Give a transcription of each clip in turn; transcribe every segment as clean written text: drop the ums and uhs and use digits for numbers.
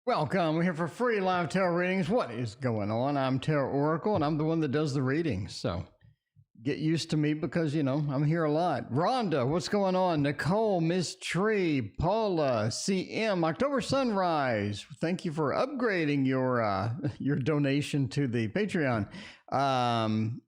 Welcome. We're here for free live tarot readings. What is going on? I'm Tarot Oracle, and I'm the one that does the readings. So get used to me because, I'm here a lot. Rhonda, what's going on? Nicole, Miss Tree, Paula, CM, October Sunrise. Thank you for upgrading your donation to the Patreon.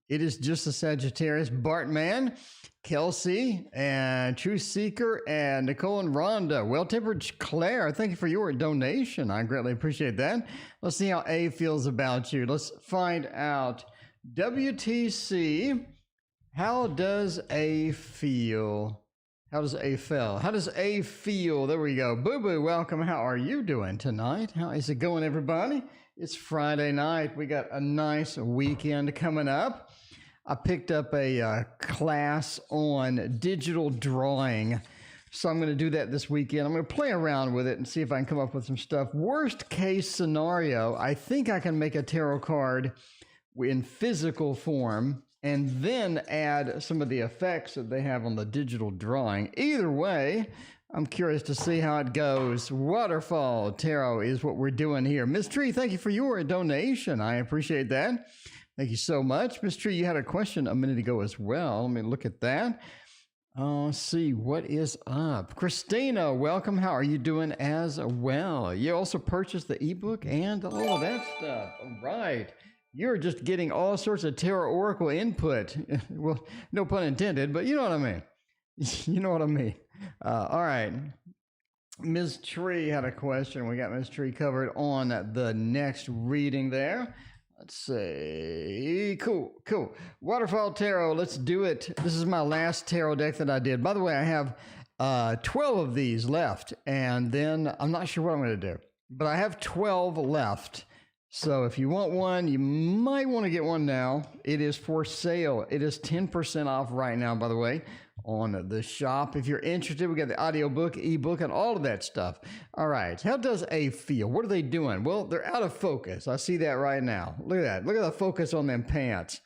It is just a Sagittarius. Bartman, Kelsey, and True Seeker, and Nicole and Rhonda. Well-tempered Claire, thank you for your donation. I greatly appreciate that. Let's see how A feels about you. Let's find out. WTC, how does A feel? How does A feel? How does A feel? There we go. Boo-boo, welcome. How are you doing tonight? How is it going, everybody? It's Friday night. We got a nice weekend coming up. I picked up a class on digital drawing, so I'm going to do that this weekend. I'm going to play around with it and see if I can come up with some stuff. Worst case scenario, I think I can make a tarot card in physical form and then add some of the effects that they have on the digital drawing. Either way, I'm curious to see how it goes. Waterfall Tarot is what we're doing here. Miss Tree, thank you for your donation. I appreciate that. Thank you so much. Miss Tree, you had a question a minute ago as well. Let me look at that. Let's see what is up. Christina, welcome. How are you doing as well? You also purchased the ebook and all of that stuff. All right. You're just getting all sorts of Tarot Oracle input. Well, no pun intended, but you know what I mean. You know what I mean. All right. Ms. Tree had a question. We got Ms. Tree covered on the next reading there. Let's see. Cool. Waterfall Tarot. Let's do it. This is my last tarot deck that I did. By the way, I have 12 of these left, and then I'm not sure what I'm going to do, but I have 12 left. So if you want one, you might want to get one now. It is for sale. It is 10% off right now, by the way, on the shop. If you're interested, we got the audiobook, ebook, and all of that stuff. All right. How does A feel? What are they doing? Well, they're out of focus. I see that right now. Look at that. Look at the focus on them pants.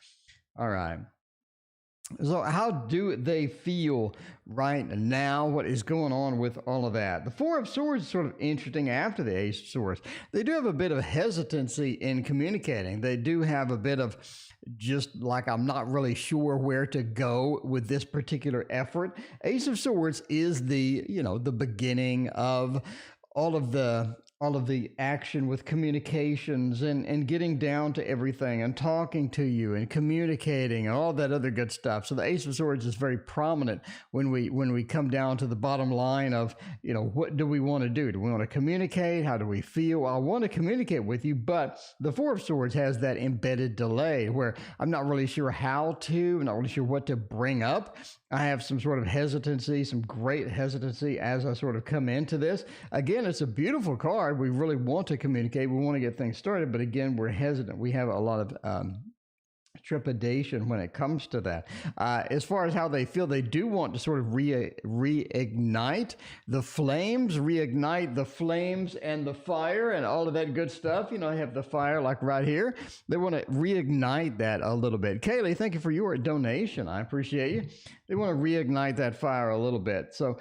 All right. So how do they feel right now? What is going on with all of that? The Four of Swords is sort of interesting after the Ace of Swords. They do have a bit of hesitancy in communicating. They do have a bit of just like, I'm not really sure where to go with this particular effort. Ace of Swords is the beginning of all of the action with communications and getting down to everything and talking to you and communicating and all that other good stuff. So the Ace of Swords is very prominent when we come down to the bottom line of, what do we want to do? Do we want to communicate? How do we feel? Well, I want to communicate with you, but the Four of Swords has that embedded delay where I'm not really sure how to, I'm not really sure what to bring up. I have some sort of hesitancy, some great hesitancy as I sort of come into this. Again, it's a beautiful card. We really want to communicate. We want to get things started, but again, we're hesitant. We have a lot of trepidation when it comes to that. As far as how they feel, they do want to sort of reignite the flames, reignite the flames and the fire and all of that good stuff. I have the fire like right here. They want to reignite that a little bit. Kaylee, thank you for your donation. I appreciate you. They want to reignite that fire a little bit. So,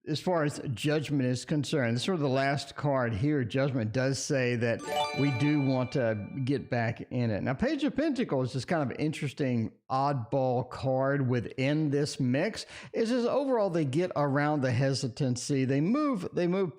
as far as judgment is concerned, this is sort of the last card here. Judgment does say that we do want to get back in it. Now, Page of Pentacles is kind of an interesting oddball card within this mix. It's just overall they get around the hesitancy. They move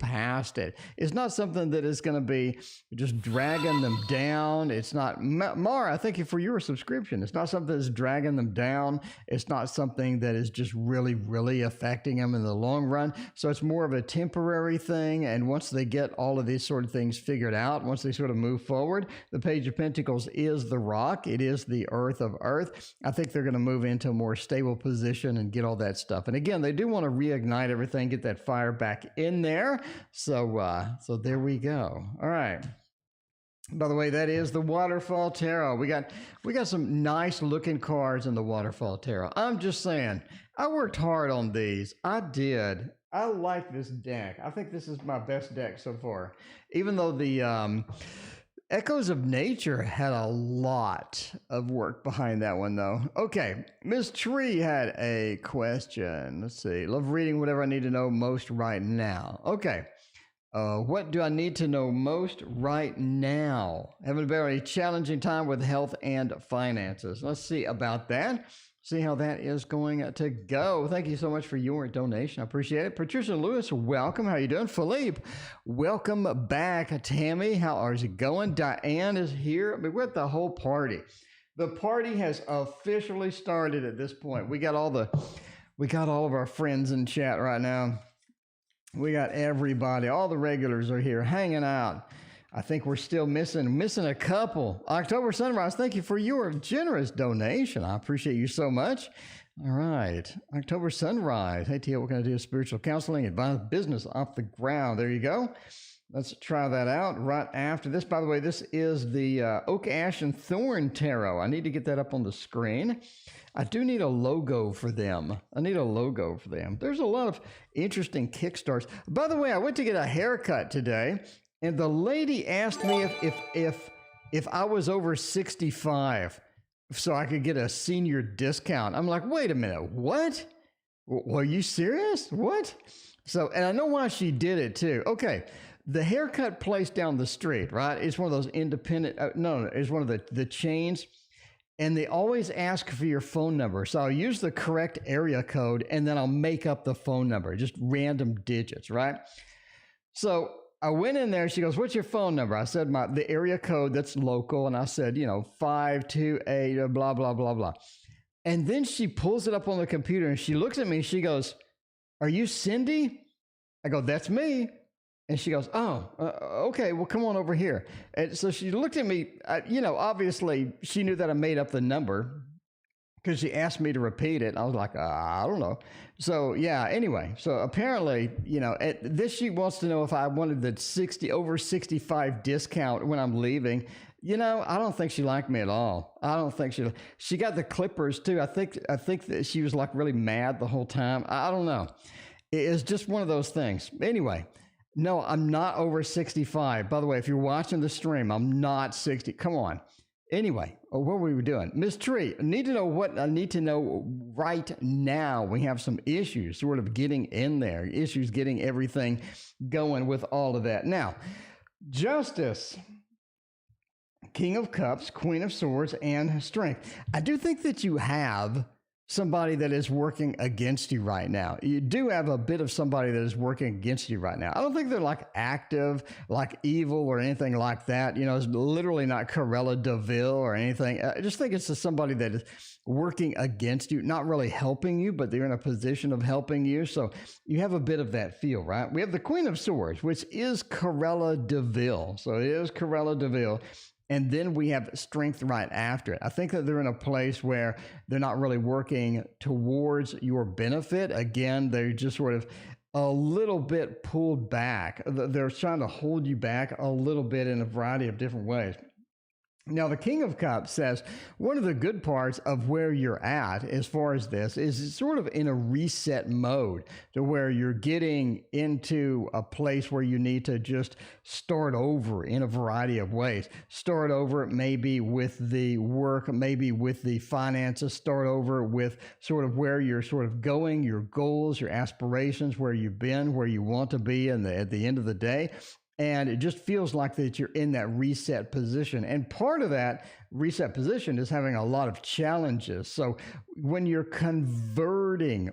past it. It's not something that is going to be just dragging them down. It's not, Mara, thank you for your subscription. It's not something that's dragging them down. It's not something that is just really, really affecting them in the long run. So it's more of a temporary thing. And once they get all of these sort of things figured out, once they sort of move forward, the Page of Pentacles is the rock. It is the earth of earth. I think they're going to move into a more stable position and get all that stuff. And again, they do want to reignite everything, get that fire back in there. So there we go. All right. By the way, that is the Waterfall Tarot. We got some nice looking cards in the Waterfall Tarot. I'm just saying, I worked hard on these. I did. I like this deck. I think this is my best deck so far. Even though the Echoes of Nature had a lot of work behind that one, though. Okay, Miss Tree had a question. Let's see. Love reading whatever I need to know most right now. Okay. What do I need to know most right now? Having a very challenging time with health and finances. Let's see about that. See how that is going to go. Thank you so much for your donation. I appreciate it. Patricia Lewis, welcome. How you doing? Philippe, welcome back. Tammy, how is it going? Diane is here. I mean, we're at the whole party. The party has officially started at this point. We got all of our friends in chat right now. We got everybody. All the regulars are here hanging out. I think we're still missing a couple. October Sunrise, thank you for your generous donation. I appreciate you so much. All right. October Sunrise. Hey, Tia, what can I do? Spiritual counseling, advice, business off the ground. There you go. Let's try that out right after this. By the way, this is the Oak, Ash, and Thorn Tarot. I need to get that up on the screen. I do need a logo for them. There's a lot of interesting Kickstarts. By the way, I went to get a haircut today, and the lady asked me if I was over 65 so I could get a senior discount. I'm like, wait a minute, what? Are you serious? What? So, and I know why she did it too. Okay. The haircut place down the street, right? It's one of those independent, it's one of the chains. And they always ask for your phone number. So I'll use the correct area code and then I'll make up the phone number, just random digits, right? So I went in there. She goes, what's your phone number? I said the area code that's local. And I said, 528, blah, blah, blah, blah. And then she pulls it up on the computer and she looks at me and she goes, are you Cindy? I go, that's me. And she goes, okay, well, come on over here. And so she looked at me, obviously she knew that I made up the number because she asked me to repeat it. I was like, I don't know. So yeah, anyway, so apparently, this she wants to know if I wanted the over 65 discount when I'm leaving. I don't think she liked me at all. I don't think she got the clippers too. I think that she was like really mad the whole time. I don't know. It's just one of those things. Anyway. No, I'm not over 65. By the way, if you're watching the stream, I'm not 60. Come on. Anyway, what were we doing? Miss Tree, I need to know what I need to know right now. We have some issues sort of getting in there, issues getting everything going with all of that. Now, Justice, King of Cups, Queen of Swords, and Strength. I do think that you have somebody that is working against you right now. You do have a bit of somebody that is working against you right now. I don't think they're like active, like evil or anything like that. It's literally not Corella DeVille or anything. I just think it's just somebody that is working against you, not really helping you, but they're in a position of helping you. So you have a bit of that feel, right? We have the Queen of Swords, which is Corella DeVille. So it is Corella DeVille. And then we have Strength right after it. I think that they're in a place where they're not really working towards your benefit. Again, they're just sort of a little bit pulled back. They're trying to hold you back a little bit in a variety of different ways. Now, the King of Cups says one of the good parts of where you're at as far as this is it's sort of in a reset mode to where you're getting into a place where you need to just start over in a variety of ways. Start over maybe with the work, maybe with the finances, start over with sort of where you're sort of going, your goals, your aspirations, where you've been, where you want to be at the end of the day. And it just feels like that you're in that reset position. And part of that reset position is having a lot of challenges. So when you're converting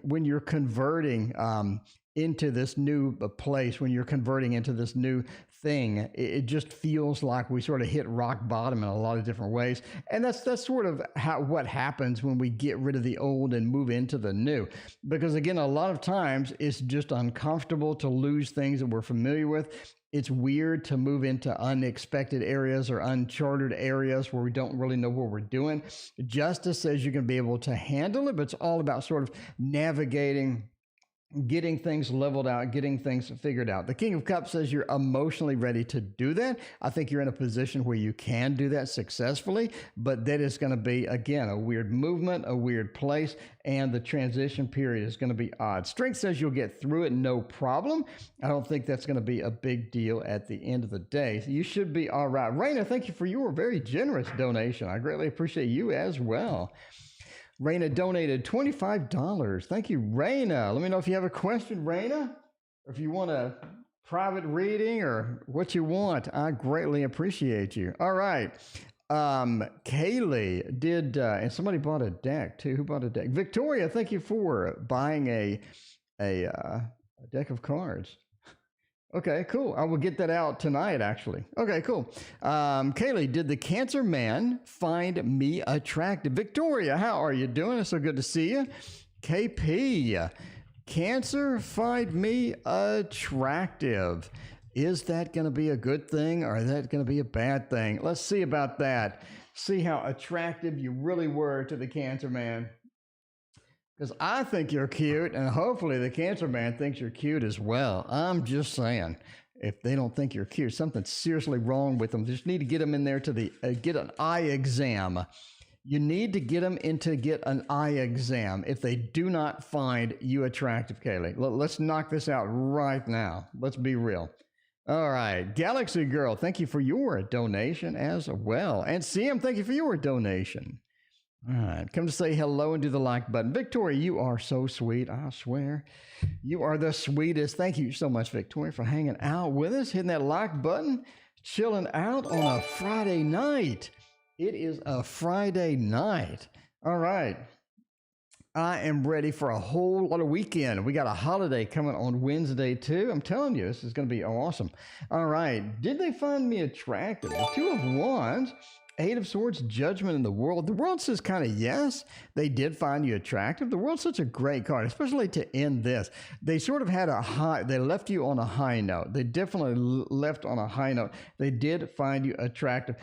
into this new place, when you're converting into this new thing, it just feels like we sort of hit rock bottom in a lot of different ways. And that's sort of what happens when we get rid of the old and move into the new. Because again, a lot of times it's just uncomfortable to lose things that we're familiar with. It's weird to move into unexpected areas or uncharted areas where we don't really know what we're doing. Justice says you can be able to handle it, but it's all about sort of navigating, getting things leveled out, getting things figured out. The King of Cups says you're emotionally ready to do that. I think you're in a position where you can do that successfully, but that is going to be, again, a weird movement, a weird place, and the transition period is going to be odd. Strength says you'll get through it, no problem. I don't think that's going to be a big deal at the end of the day. So you should be all right. Raina, thank you for your very generous donation. I greatly appreciate you as well. Raina donated $25. Thank you, Raina. Let me know if you have a question, Raina, or if you want to private reading or what you want. I greatly appreciate you. All right. Kaylee did, and somebody bought a deck too. Who bought a deck? Victoria, thank you for buying a deck of cards. Okay, cool. I will get that out tonight, actually. Okay, cool. Kaylee, did the Cancer Man find me attractive? Victoria, how are you doing? It's so good to see you. KP, Cancer find me attractive. Is that going to be a good thing or is that going to be a bad thing? Let's see about that. See how attractive you really were to the Cancer Man. Because I think you're cute, and hopefully the Cancer Man thinks you're cute as well. I'm just saying, if they don't think you're cute, something's seriously wrong with them. Just need to get them in there to the get an eye exam. You need to get them in to get an eye exam if they do not find you attractive, Kaylee. Let's knock this out right now. Let's be real. All right, Galaxy Girl, thank you for your donation as well. And CM, thank you for your donation. All right, come to say hello and do the like button. Victoria, you are so sweet, I swear. You are the sweetest. Thank you so much, Victoria, for hanging out with us, hitting that like button, chilling out on a Friday night. It is a Friday night. All right. I am ready for a whole lot of weekend. We got a holiday coming on Wednesday, too. I'm telling you, this is going to be awesome. All right. Did they find me attractive? The Two of Wands, Eight of Swords, Judgment in the World. The World says kind of yes, they did find you attractive. The World's such a great card, especially to end this. They sort of had a high, they left you on a high note. They definitely left on a high note. They did find you attractive.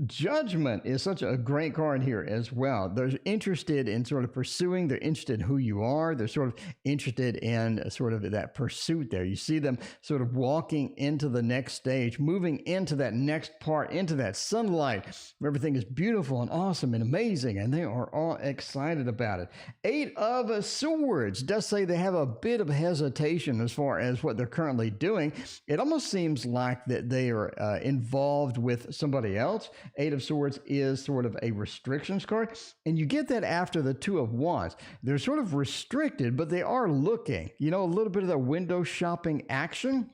Judgment is such a great card here as well. They're interested in sort of pursuing, they're interested in who you are. They're sort of interested in sort of that pursuit there. You see them sort of walking into the next stage, moving into that next part, into that sunlight. Everything is beautiful and awesome and amazing, and they are all excited about it. Eight of Swords does say they have a bit of hesitation as far as what they're currently doing. It almost seems like that they are involved with somebody else. Eight of Swords is sort of a restrictions card, and you get that after the Two of Wands. They're sort of restricted, but they are looking. You know, a little bit of the window shopping action,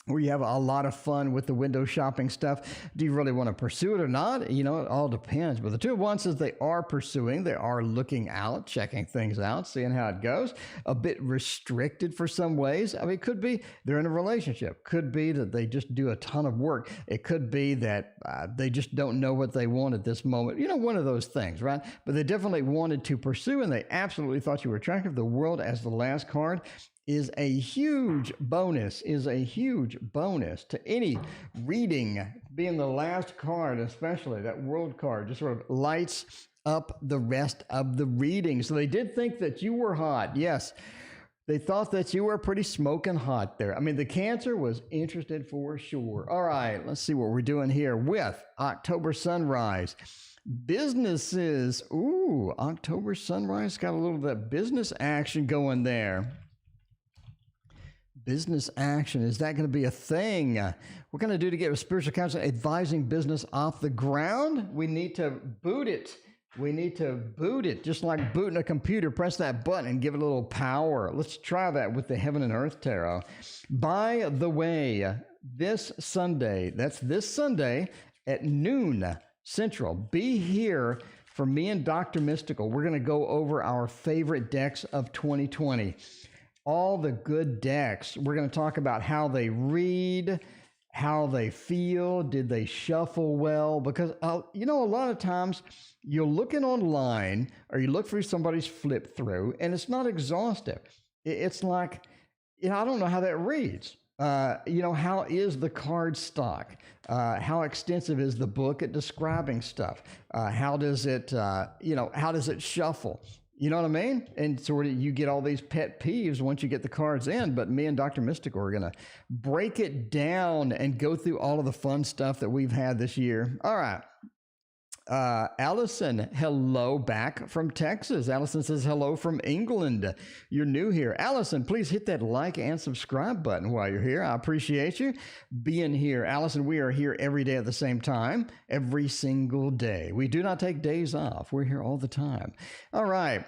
where you have a lot of fun with the window shopping stuff. Do you really want to pursue it or not? You know, it all depends. But the Two of Wands says they are pursuing, they are looking out, checking things out, seeing how it goes. A bit restricted for some ways. I mean, it could be they're in a relationship. Could be that they just do a ton of work. It could be that they just don't know what they want at this moment. You know, one of those things, right? But they definitely wanted to pursue, and they absolutely thought you were attractive. The World as the last card is a huge bonus, to any reading. Being the last card, especially that World card, just sort of lights up the rest of the reading. So they did think that you were hot. Yes, they thought that you were pretty smoking hot there. I mean, the Cancer was interested for sure. All right, let's see what we're doing here with October Sunrise. Businesses. Ooh, October Sunrise got a little of that business action going there. Business action, is that going to be a thing? What can I do to get a spiritual counselor advising business off the ground? We need to boot it. We need to boot it, just like booting a computer. Press that button and give it a little power. Let's try that with the Heaven and Earth Tarot. By the way, this Sunday, that's this Sunday at noon Central, be here for me and Dr. Mystical. We're going to go over our favorite decks of 2020. All the good decks. We're going to talk about how they read, how they feel, did they shuffle well? Because, you know, a lot of times you're looking online or you look through somebody's flip through and it's not exhaustive. It's like, you know, I don't know how that reads. You know, how is the card stock? How extensive is the book at describing stuff? How does it, you know, how does it shuffle? You know what I mean? And sort of you get all these pet peeves once you get the cards in, but me and Dr. Mystical are going to break it down and go through all of the fun stuff that we've had this year. All right. Allison, hello back from Texas. Allison says hello from England. You're new here. Allison, please hit that like and subscribe button while you're here. I appreciate you being here. Allison, we are here every day at the same time, every single day. We do not take days off. We're here all the time. All right.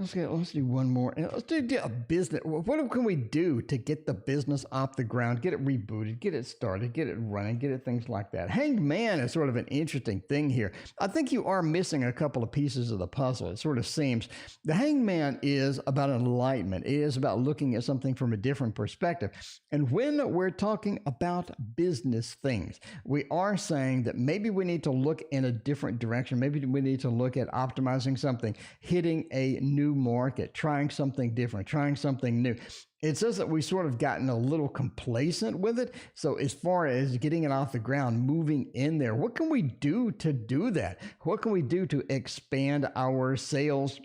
Let's do one more. And let's do a business. What can we do to get the business off the ground, get it rebooted, get it started, get it running, get it things like that? Hanged man is sort of an interesting thing here. I think you are missing a couple of pieces of the puzzle. It sort of seems the hanged man is about enlightenment. It is about looking at something from a different perspective. And when we're talking about business things, we are saying that maybe we need to look in a different direction. Maybe we need to look at optimizing something, hitting a new market, trying something different, trying something new. It says that we sort of gotten a little complacent with it. So as far as getting it off the ground, moving in there, what can we do to do that? What can we do to expand our sales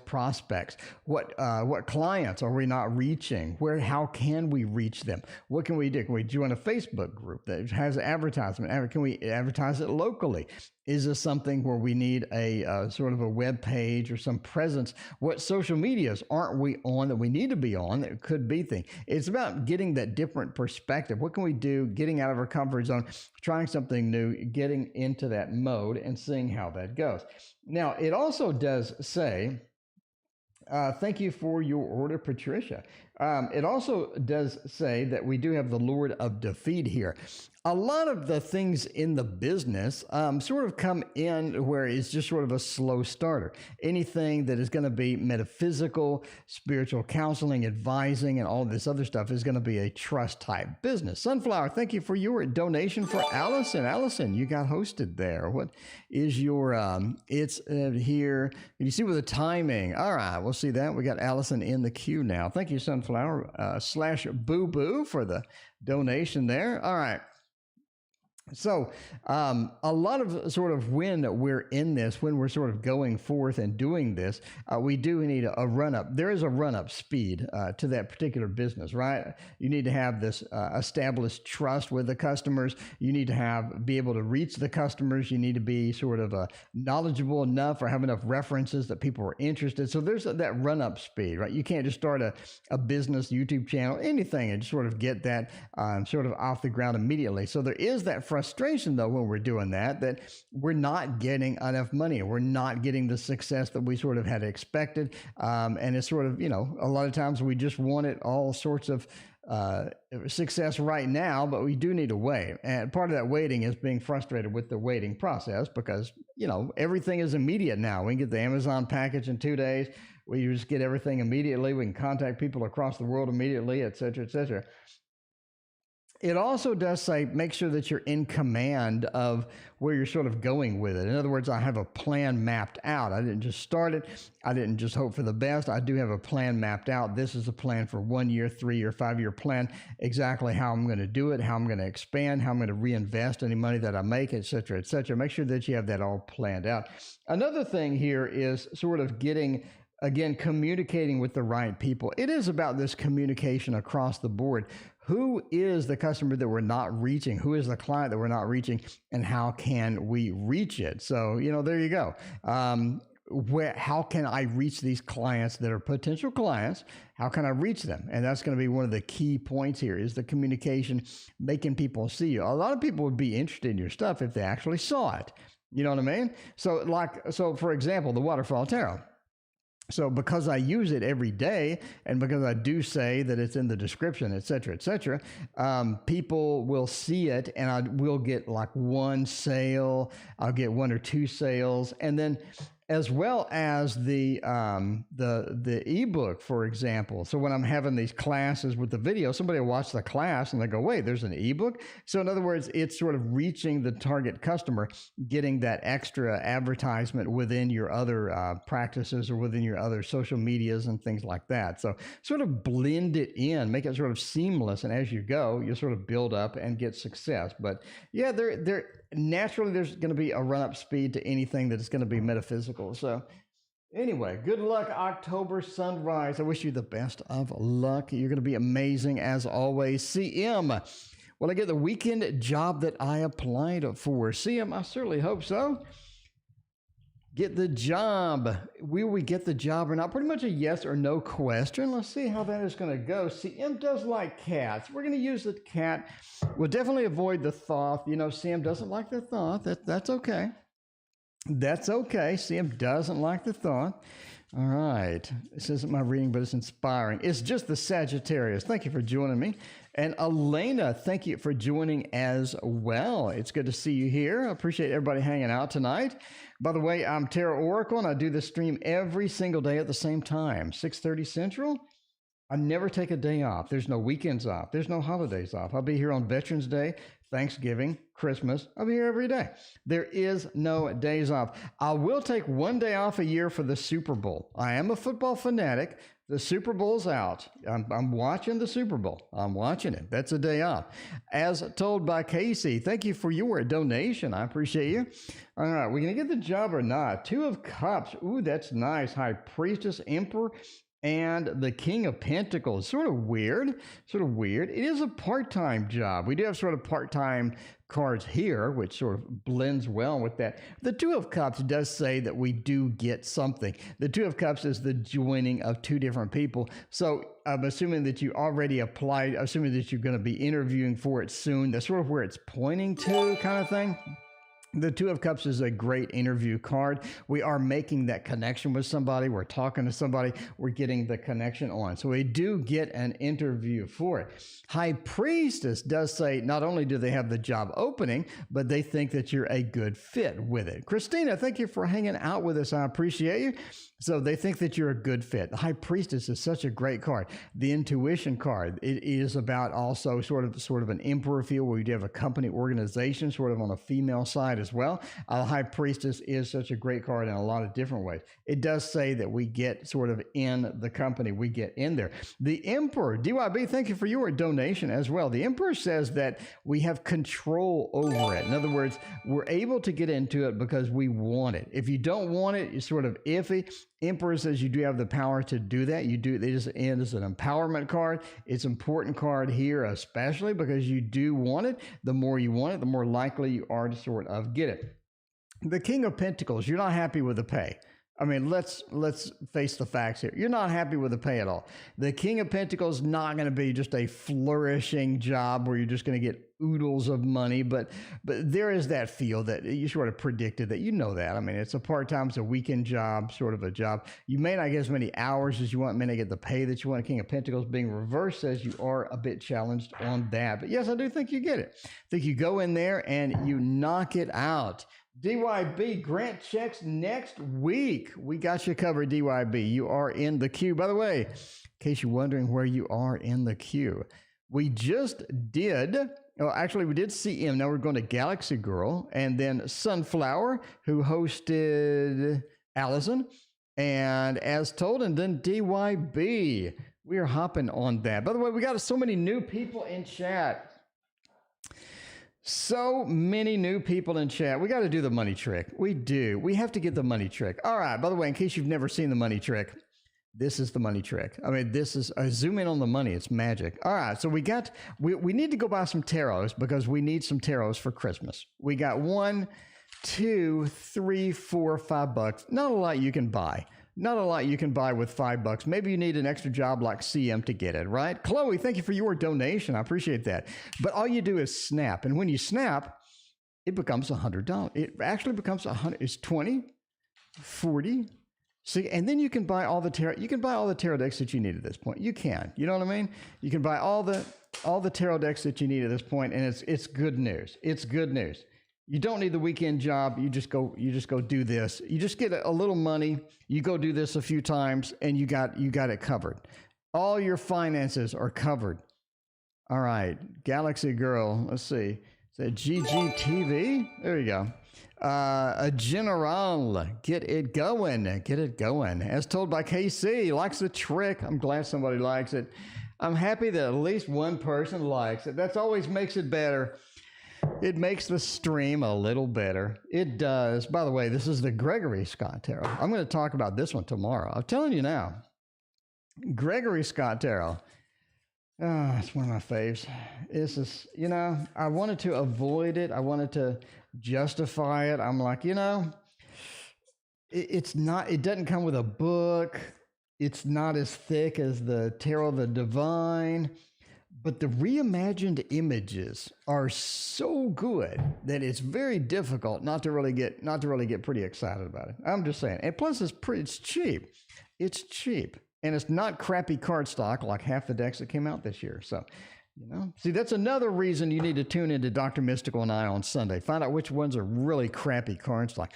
prospects? What clients are we not reaching? How can we reach them? What can we do? Can we join a Facebook group that has advertisement? Can we advertise it locally? Is this something where we need a sort of a web page or some presence? What social medias aren't we on that we need to be on? That could be thing. It's about getting that different perspective. What can we do? Getting out of our comfort zone, trying something new, getting into that mode and seeing how that goes. Now, it also does say, thank you for your order, Patricia. It also does say that we do have the Lord of Defeat here. A lot of the things in the business sort of come in where it's just sort of a slow starter. Anything that is going to be metaphysical, spiritual counseling, advising, and all this other stuff is going to be a trust type business. Sunflower, thank you for your donation for Allison. Allison, you got hosted there. What is your, it's here. Can you see with the timing? All right, we'll see that. We got Allison in the queue now. Thank you, Sunflower / Boo Boo for the donation there. All right. So a lot of sort of when we're in this, when we're sort of going forth and doing this, we do need a run-up. There is a run-up speed to that particular business, right? You need to have this established trust with the customers. You need to be able to reach the customers. You need to be sort of knowledgeable enough or have enough references that people are interested. So there's that run-up speed, right? You can't just start a business YouTube channel, anything, and just sort of get that sort of off the ground immediately. So there is that frustration, though, when we're doing that we're not getting enough money. We're not getting the success that we sort of had expected. And it's sort of, a lot of times we just wanted all sorts of success right now, but we do need to wait. And part of that waiting is being frustrated with the waiting process because, everything is immediate now. We can get the Amazon package in 2 days. We just get everything immediately. We can contact people across the world immediately, et cetera, et cetera. It also does say, make sure that you're in command of where you're sort of going with it. In other words, I have a plan mapped out. I didn't just start it. I didn't just hope for the best. I do have a plan mapped out. This is a plan for 1 year, 3 year, 5 year plan, exactly how I'm going to do it, how I'm going to expand, how I'm going to reinvest any money that I make, et cetera, et cetera. Make sure that you have that all planned out. Another thing here is sort of communicating with the right people. It is about this communication across the board. Who is the customer that we're not reaching? Who is the client that we're not reaching? And how can we reach it? So, there you go. How can I reach these clients that are potential clients? How can I reach them? And that's going to be one of the key points here is the communication, making people see you. A lot of people would be interested in your stuff if they actually saw it. You know what I mean? So for example, the waterfall tarot. So because I use it every day and because I do say that it's in the description, et cetera, people will see it and I will get like one sale. I'll get 1 or 2 sales. And then as well as the ebook, for example. So when I'm having these classes with the video, somebody will watch the class and they go, wait, there's an ebook? So in other words, it's sort of reaching the target customer, getting that extra advertisement within your other practices or within your other social medias and things like that. So sort of blend it in, make it sort of seamless. And as you go, you'll sort of build up and get success. But yeah, naturally, there's going to be a run-up speed to anything that is going to be metaphysical. So anyway, good luck, October Sunrise. I wish you the best of luck. You're going to be amazing as always. CM, will I get the weekend job that I applied for? CM, I certainly hope so. Get the job. Will we get the job or not? Pretty much a yes or no question. Let's see how that is going to go. CM does like cats. We're going to use the cat. We'll definitely avoid the thoth. CM doesn't like the thoth. That's okay. That's okay. CM doesn't like the thought. All right. This isn't my reading, but it's inspiring. It's just the Sagittarius. Thank you for joining me. And Elena, thank you for joining as well. It's good to see you here. I appreciate everybody hanging out tonight. By the way, I'm Tarot Oracle, and I do this stream every single day at the same time, 6:30 Central. I never take a day off. There's no weekends off. There's no holidays off. I'll be here on Veterans Day, Thanksgiving, Christmas. I'll be here every day. There is no days off. I will take one day off a year for the Super Bowl. I am a football fanatic. The Super Bowl's out. I'm watching the Super Bowl. I'm watching it. That's a day off. As told by Casey, thank you for your donation. I appreciate you. All right, we're going to get the job or not? Two of Cups. Ooh, that's nice. High Priestess, Emperor, and the King of Pentacles. Sort of weird. It is a part-time job. We do have sort of part-time cards here, which sort of blends well with that. The Two of Cups does say that we do get something. The Two of Cups is the joining of two different people. So I'm assuming that you already applied, assuming that you're going to be interviewing for it soon. That's sort of where it's pointing to, kind of thing. The Two of Cups is a great interview card. We are making that connection with somebody. We're talking to somebody. We're getting the connection on. So we do get an interview for it. High Priestess does say not only do they have the job opening, but they think that you're a good fit with it. Christina, thank you for hanging out with us. I appreciate you. So they think that you're a good fit. The High Priestess is such a great card. The Intuition card, it is about also sort of an emperor feel where you do have a company organization sort of on a female side as well. The High Priestess is such a great card in a lot of different ways. It does say that we get sort of in the company, we get in there. The Emperor, DYB, thank you for your donation as well. The Emperor says that we have control over it. In other words, we're able to get into it because we want it. If you don't want it, you're sort of iffy. Emperor says you do have the power to do that. You do. It is an empowerment card. It's an important card here, especially because you do want it. The more you want it, the more likely you are to sort of get it. The King of Pentacles, you're not happy with the pay. I mean, let's face the facts here. You're not happy with the pay at all. The King of Pentacles is not going to be just a flourishing job where you're just going to get oodles of money, but there is that feel that you sort of predicted that, you know that. I mean, it's a part-time, it's a weekend job, sort of a job. You may not get as many hours as you want, may not get the pay that you want. King of Pentacles being reversed says you are a bit challenged on that. But yes, I do think you get it. I think you go in there and you knock it out. DYB, grant checks next week. We got you covered, DYB. You are in the queue. By the way, in case you're wondering where you are in the queue, we just did, actually we did CM. Now we're going to Galaxy Girl and then Sunflower, who hosted Allison, and As Told, and then DYB. We are hopping on that. By the way, we got so many new people in chat. So many new people in chat. We got to do the money trick. We do. We have to get the money trick. All right. By the way, in case you've never seen the money trick, this is the money trick. I mean, this is, zoom in on the money. It's magic. All right. So we need to go buy some tarots because we need some tarots for Christmas. We got 1, 2, 3, 4, $5. Not a lot you can buy. Not a lot you can buy with $5. Maybe you need an extra job like CM to get it, right? Chloe, thank you for your donation. I appreciate that. But all you do is snap. And when you snap, it becomes $100. It actually becomes $100. It's 20, 40. See, and then you can buy all the tarot. You can buy all the tarot decks that you need at this point. You can. You know what I mean? You can buy all the tarot decks that you need at this point, and it's good news. It's good news. You don't need the weekend job. You just go do this. You just get a little money. You go do this a few times and you got it covered. All your finances are covered. All right. Galaxy Girl. Let's see. Is that GGTV? There you go. A General. Get it going. Get it going. As told by KC. Likes the trick. I'm glad somebody likes it. I'm happy that at least one person likes it. That always makes it better. It makes the stream a little better. It does. By the way, this is the Gregory Scott Tarot. I'm going to talk about this one tomorrow. I'm telling you now. Gregory Scott Tarot. Oh, it's one of my faves. This is, I wanted to avoid it. I wanted to justify it. I'm like, it doesn't come with a book. It's not as thick as the Tarot of the Divine. but the reimagined images are so good that it's very difficult not to really get pretty excited about it. I'm just saying. And plus it's cheap. It's cheap. And it's not crappy cardstock like half the decks that came out this year. So, see, that's another reason you need to tune into Dr. Mystical and I on Sunday. Find out which ones are really crappy cardstock.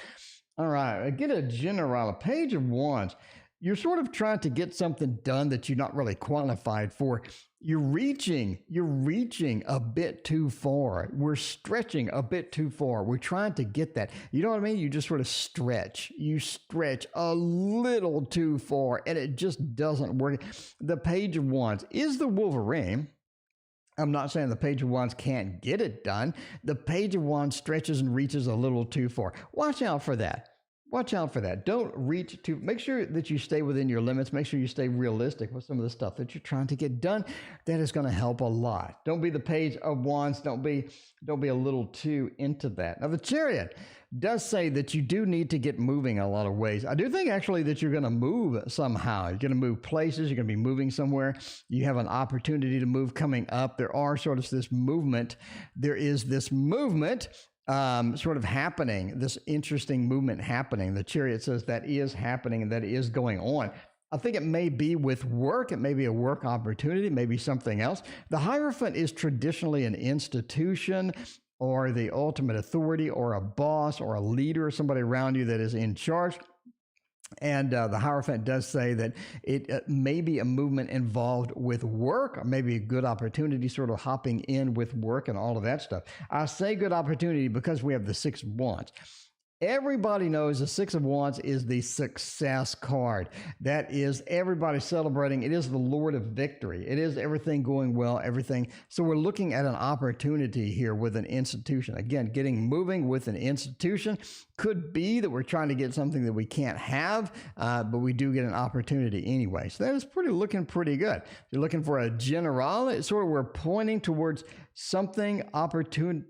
All right, get a general, a page of wands. You're sort of trying to get something done that you're not really qualified for. You're reaching a bit too far. We're stretching a bit too far. We're trying to get that. You know what I mean? You just sort of stretch. You stretch a little too far, and it just doesn't work. The page of wands is the Wolverine. I'm not saying the page of wands can't get it done. The page of wands stretches and reaches a little too far. Watch out for that. Watch out for that. Don't reach too. Make sure that you stay within your limits. Make sure you stay realistic with some of the stuff that you're trying to get done. That is going to help a lot. Don't be the page of wands. Don't be a little too into that. Now, the Chariot does say that you do need to get moving in a lot of ways. I do think actually that you're going to move somehow. You're going to move places. You're going to be moving somewhere. You have an opportunity to move coming up. There are sort of this movement. There is this movement sort of happening, this interesting movement happening. The Chariot says that is happening and that is going on. I think it may be with work. It may be a work opportunity, maybe something else. The Hierophant is traditionally an institution or the ultimate authority or a boss or a leader or somebody around you that is in charge. And the Hierophant does say that it may be a movement involved with work, or maybe a good opportunity sort of hopping in with work and all of that stuff. I say good opportunity because we have the Six of Wands. Everybody knows the Six of Wands is the success card. That is everybody celebrating. It is the Lord of victory. It is everything going well, everything. So we're looking at an opportunity here with an institution. Again, getting moving with an institution could be that we're trying to get something that we can't have, but we do get an opportunity anyway. So that is looking pretty good. If you're looking for a general, it's sort of we're pointing towards something opportunistic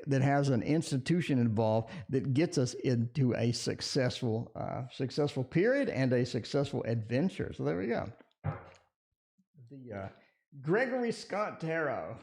that has an institution involved that gets us into a successful period and a successful adventure. So there we go. The Gregory Scott Tarot.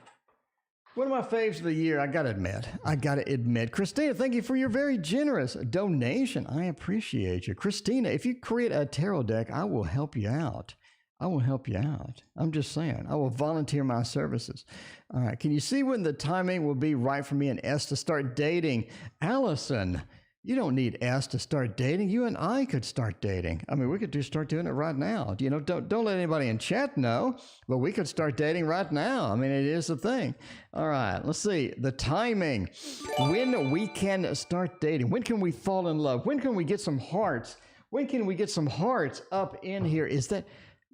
One of my faves of the year, I gotta admit. Christina, thank you for your very generous donation. I appreciate you. Christina, if you create a tarot deck, I will help you out. I'm just saying. I will volunteer my services. All right. Can you see when the timing will be right for me and S to start dating? Allison, you don't need S to start dating. You and I could start dating. I mean, we could start doing it right now. Don't let anybody in chat know, but we could start dating right now. I mean, it is a thing. All right. Let's see. The timing. When we can start dating. When can we fall in love? When can we get some hearts? When can we get some hearts up in here?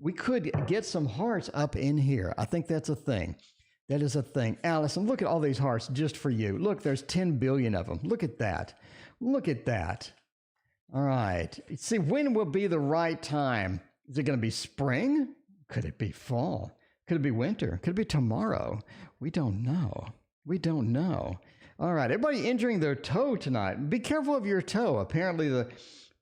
We could get some hearts up in here. I think that's a thing. That is a thing. Allison, look at all these hearts just for you. Look, there's 10 billion of them. Look at that. Look at that. All right. See, when will be the right time? Is it going to be spring? Could it be fall? Could it be winter? Could it be tomorrow? We don't know. All right. Everybody injuring their toe tonight. Be careful of your toe. Apparently the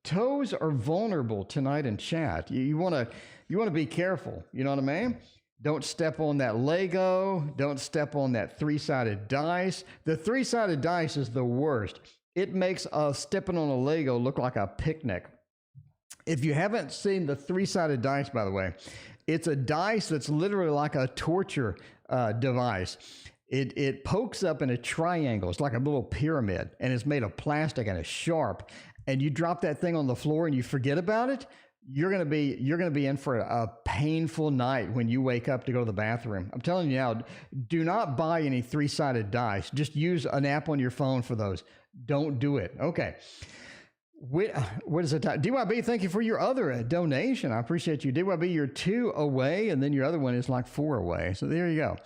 toes are vulnerable tonight in chat. You want to be careful. You know what I mean? Don't step on that Lego. Don't step on that three-sided dice. The three-sided dice is the worst. It makes stepping on a Lego look like a picnic. If you haven't seen the three-sided dice, by the way, it's a dice that's literally like a torture device. It pokes up in a triangle. It's like a little pyramid, and it's made of plastic and it's sharp. And you drop that thing on the floor and you forget about it, you're gonna be in for a painful night when you wake up to go to the bathroom. I'm telling you now, do not buy any three-sided dice. Just use an app on your phone for those. Don't do it. Okay. What is it? DYB, thank you for your other donation. I appreciate you. DYB, you're 2 away, and then your other one is like 4 away. So there you go.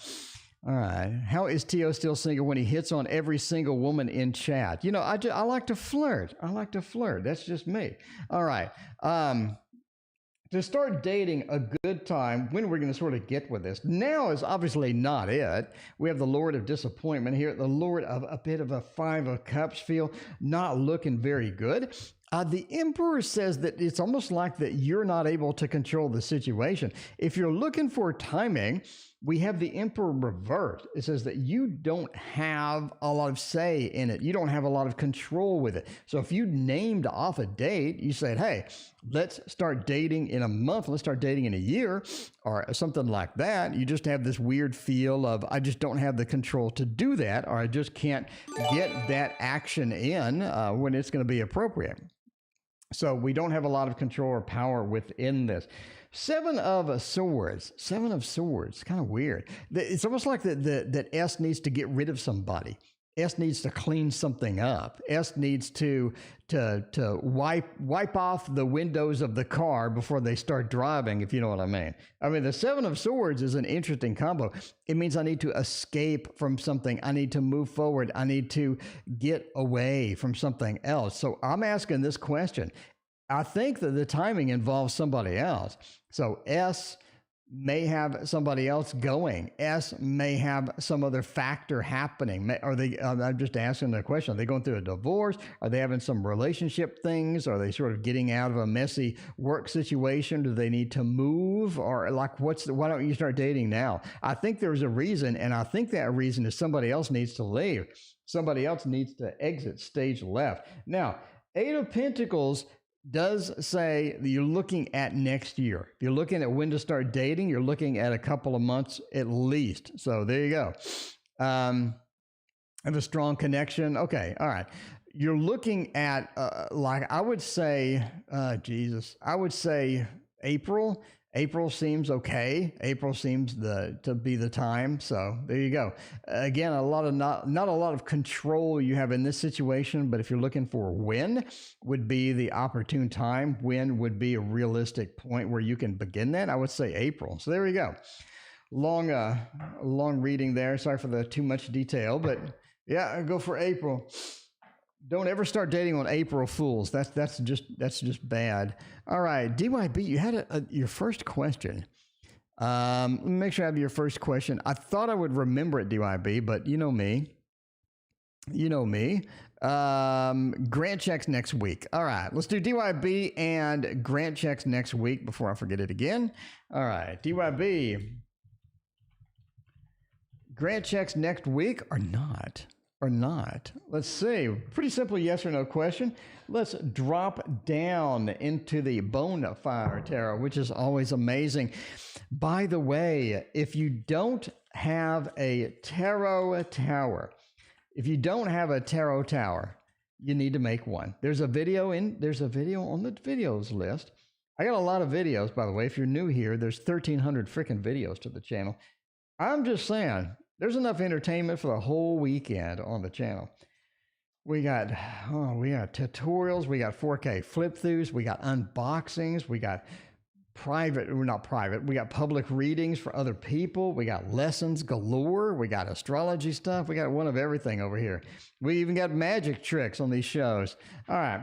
All right. How is T.O. still single when he hits on every single woman in chat? I like to flirt. That's just me. All right. To start dating a good time, when we're going to sort of get with this. Now is obviously not it. We have the Lord of Disappointment here. The Lord of a bit of a 5 of Cups feel, not looking very good. The Emperor says that it's almost like that you're not able to control the situation. If you're looking for timing, we have the emperor reversed. It says that you don't have a lot of say in it. You don't have a lot of control with it. So if you named off a date, you said, hey, let's start dating in a month, let's start dating in a year, or something like that. You just have this weird feel of, I just don't have the control to do that, or I just can't get that action in when it's going to be appropriate. So we don't have a lot of control or power within this. Seven of Swords, kind of weird. It's almost like that S needs to get rid of somebody. S needs to clean something up. S needs to wipe off the windows of the car before they start driving, if you know what I mean. I mean, the Seven of Swords is an interesting combo. It means I need to escape from something. I need to move forward. I need to get away from something else. So I'm asking this question. I think that the timing involves somebody else. So S may have somebody else going. S may have some other factor happening. Are they, I'm just asking the question, are they going through a divorce? Are they having some relationship things? Are they sort of getting out of a messy work situation? Do they need to move? Or like, why don't you start dating now? I think there's a reason, and I think that reason is somebody else needs to leave. Somebody else needs to exit stage left. Now, Eight of Pentacles does say that you're looking at next year. If you're looking at when to start dating, you're looking at a couple of months at least. So there you go. Have a strong connection. Okay. All right. You're looking at like, I would say, I would say April. April seems okay. April seems to be the time. So there you go. Again, not a lot of control you have in this situation, but if you're looking for when would be the opportune time, when would be a realistic point where you can begin that, I would say April. So there you go. Long reading there. Sorry for the too much detail, but yeah, go for April. Don't ever start dating on April Fools. That's just bad. All right, DYB, you had your first question. Let me make sure I have your first question. I thought I would remember it, DYB, but you know me. Grant checks next week. All right, let's do DYB and grant checks next week before I forget it again. All right, DYB. Grant checks next week or not? Let's see. Pretty simple yes or no question. Let's drop down into the Bonfire Tarot, which is always amazing. By the way, if you don't have a tarot tower, you need to make one. There's a video on the videos list. I got a lot of videos, by the way. If you're new here, there's 1,300 freaking videos to the channel. I'm just saying, there's enough entertainment for the whole weekend on the channel. We got tutorials, we got 4K flip-throughs, we got unboxings, we got we got public readings for other people, we got lessons galore, we got astrology stuff, we got one of everything over here. We even got magic tricks on these shows. All right.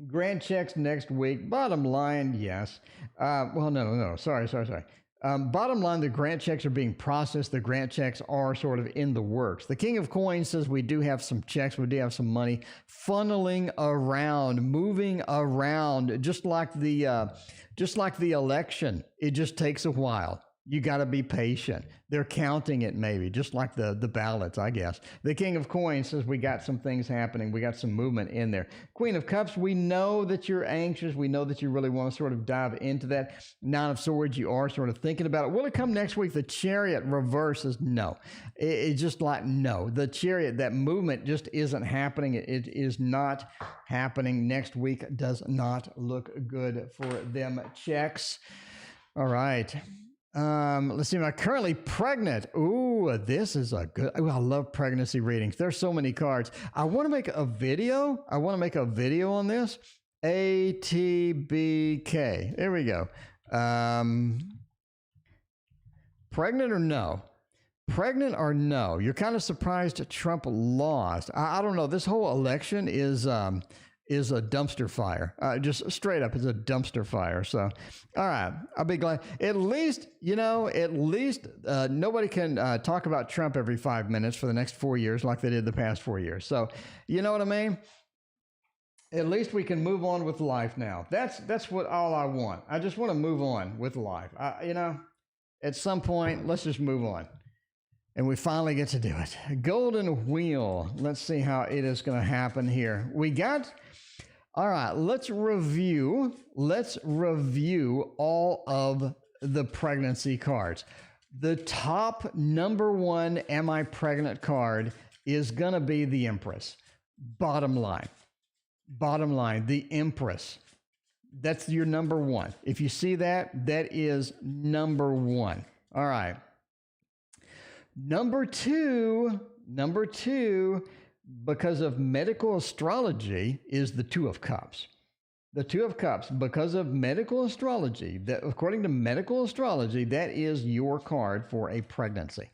Grant checks next week. Bottom line, yes. Sorry. Bottom line, the grant checks are being processed. The grant checks are sort of in the works. The King of Coins says we do have some checks. We do have some money funneling around, moving around, just like the election. It just takes a while. You got to be patient. They're counting it maybe, just like the ballots, I guess. The King of Coins says we got some things happening. We got some movement in there. Queen of Cups, we know that you're anxious. We know that you really want to sort of dive into that. Nine of Swords, you are sort of thinking about it. Will it come next week? The Chariot reverses no. It's just like no. The Chariot, that movement just isn't happening. It is not happening next week. Does not look good for them checks. All right. Let's see. I'm currently pregnant. Ooh, this is a good. Ooh, I love pregnancy readings. There's so many cards. I want to make a video. On this. ATBK. There we go. Pregnant or no? You're kind of surprised Trump lost. I don't know. This whole election is a dumpster fire. Just straight up, it's a dumpster fire. So, all right, I'll be glad. At least nobody can talk about Trump every 5 minutes for the next 4 years like they did the past 4 years. So, you know what I mean? At least we can move on with life now. That's what all I want. I just want to move on with life. At some point, let's just move on. And we finally get to do it. Golden Wheel. Let's see how it is going to happen here. All right, let's review all of the pregnancy cards. The top number one Am I Pregnant card is going to be the Empress. Bottom line, the Empress. That's your number one. If you see that, that is number one. All right. Number two, because of medical astrology, is the Two of Cups. The Two of Cups, because of medical astrology, that according to medical astrology, that is your card for a pregnancy.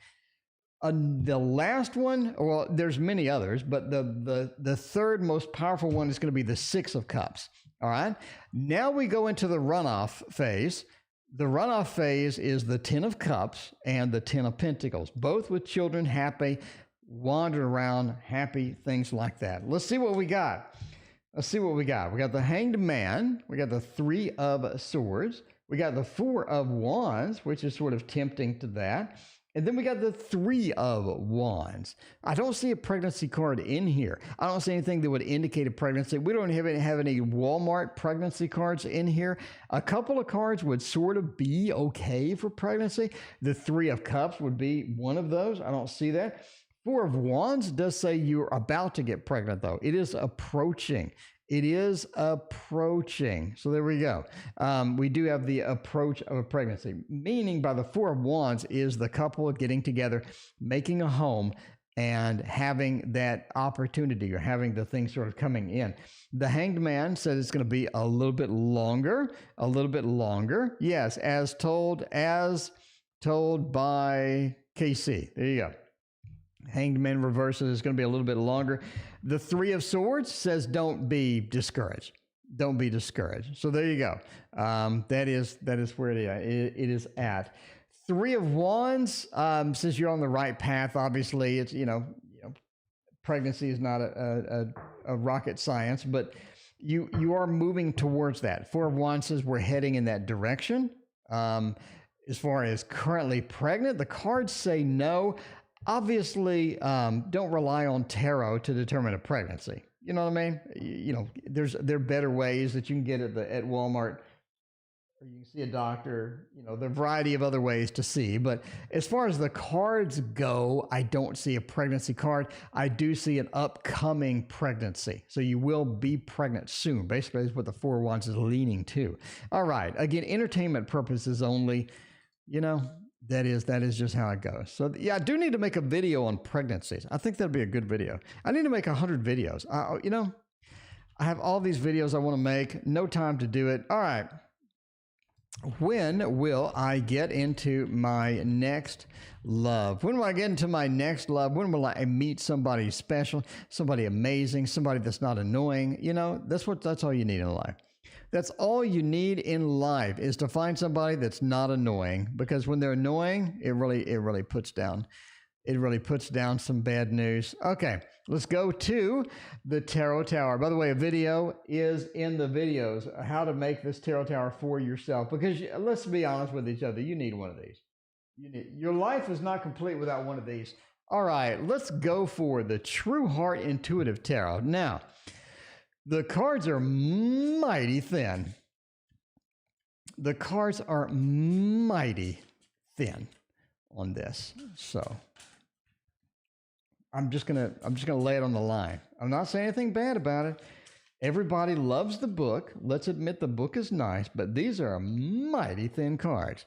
The last one, well, there's many others, but the third most powerful one is going to be the Six of Cups. All right. Now we go into the runoff phase. The runoff phase is the Ten of Cups and the Ten of Pentacles, both with children, happy, wandering around, happy, things like that. Let's see what we got. We got the Hanged Man. We got the Three of Swords. We got the Four of Wands, which is sort of tempting to that. And then we got the Three of Wands. I don't see a pregnancy card in here. I don't see anything that would indicate a pregnancy. We don't have any Walmart pregnancy cards in here. A couple of cards would sort of be okay for pregnancy. The Three of Cups would be one of those. I don't see that. Four of Wands does say you're about to get pregnant, though. It is approaching. So there we go. We do have the approach of a pregnancy, meaning by the Four of Wands is the couple getting together, making a home, and having that opportunity or having the thing sort of coming in. The Hanged Man said it's going to be a little bit longer. Yes, as told by KC. There you go. Hanged Man reverses is going to be a little bit longer. The Three of Swords says don't be discouraged. So there you go. That is where it is at. Three of Wands says you're on the right path. Obviously, it's pregnancy is not a rocket science, but you are moving towards that. Four of Wands says we're heading in that direction. As far as currently pregnant, the cards say no. Obviously, don't rely on tarot to determine a pregnancy. You know what I mean? There are better ways that you can get at Walmart, or you can see a doctor. There are a variety of other ways to see. But as far as the cards go, I don't see a pregnancy card. I do see an upcoming pregnancy. So you will be pregnant soon. Basically, that's what the Four of Wands is leaning to. All right. Again, entertainment purposes only. That is just how it goes. So yeah, I do need to make a video on pregnancies. I think that'd be a good video. I need to make 100 videos. I have all these videos I want to make. No time to do it. All right. When will I get into my next love? When will I get into my next love? When will I meet somebody special, somebody amazing, somebody that's not annoying? That's all you need in life. That's all you need in life is to find somebody that's not annoying, because when they're annoying, it really puts down some bad news. Okay, let's go to the Tarot Tower. By the way, a video is in the videos, how to make this Tarot Tower for yourself, because let's be honest with each other, you need one of these. Your life is not complete without one of these. All right, let's go for the True Heart Intuitive Tarot. Now, the cards are mighty thin. On this. So I'm just gonna lay it on the line. I'm not saying anything bad about it. Everybody loves the book. Let's admit the book is nice, but these are mighty thin cards.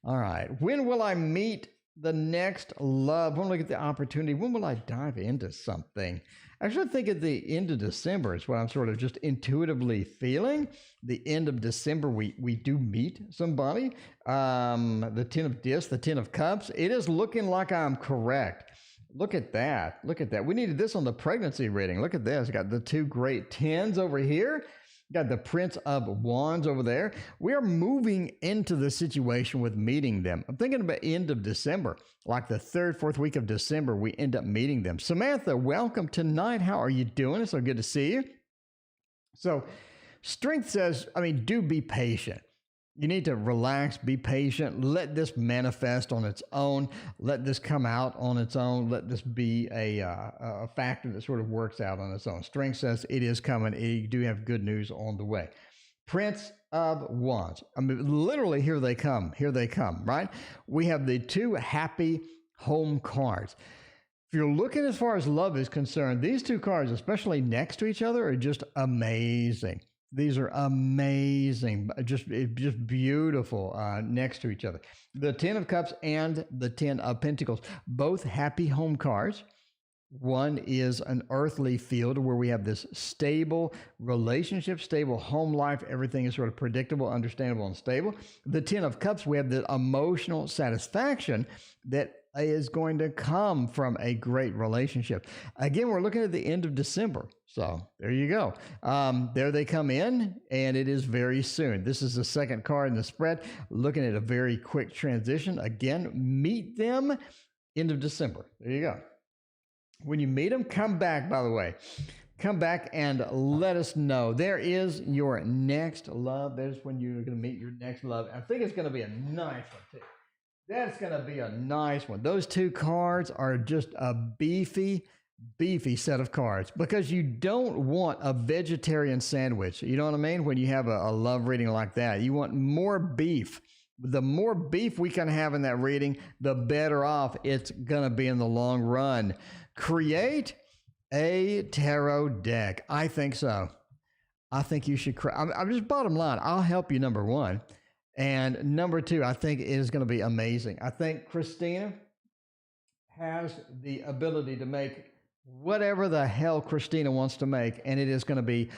All right. When will I meet the next love? When will I get the opportunity? When will I dive into something? Actually, I think at the end of December is what I'm sort of just intuitively feeling. The end of December, we do meet somebody. The Ten of Discs, the Ten of Cups. It is looking like I'm correct. Look at that. We needed this on the pregnancy reading. Look at this. Got the two great tens over here. Got the Prince of Wands over there. We are moving into the situation with meeting them. I'm thinking about end of December, like the third, fourth week of December, we end up meeting them. Samantha, welcome tonight. How are you doing? It's so good to see you. So Strength says, do be patient. You need to relax, be patient, let this manifest on its own, let this come out on its own, let this be a factor that sort of works out on its own. Strength says it is coming. You do have good news on the way. Prince of Wands. I mean, literally, here they come, right? We have the two happy home cards. If you're looking as far as love is concerned, these two cards, especially next to each other, are just amazing. These are amazing, just beautiful next to each other. The Ten of Cups and the Ten of Pentacles, both happy home cards. One is an earthly field where we have this stable relationship, stable home life. Everything is sort of predictable, understandable, and stable. The Ten of Cups, we have the emotional satisfaction that is going to come from a great relationship. Again, we're looking at the end of December. So there you go. There they come in, and it is very soon. This is the second card in the spread, looking at a very quick transition. Again, meet them end of December. There you go. When you meet them, come back, by the way. Come back and let us know. There is your next love. There's when you're going to meet your next love. I think it's going to be a nice one, too. That's going to be a nice one. Those two cards are just a beefy set of cards because you don't want a vegetarian sandwich. You know what I mean? When you have a love reading like that, you want more beef. The more beef we can have in that reading, the better off it's going to be in the long run. Create a tarot deck. I think so. I think you should. I'm just bottom line. I'll help you, number one. And number two, I think it is going to be amazing. I think Christina has the ability to make whatever the hell Christina wants to make, and it is going to be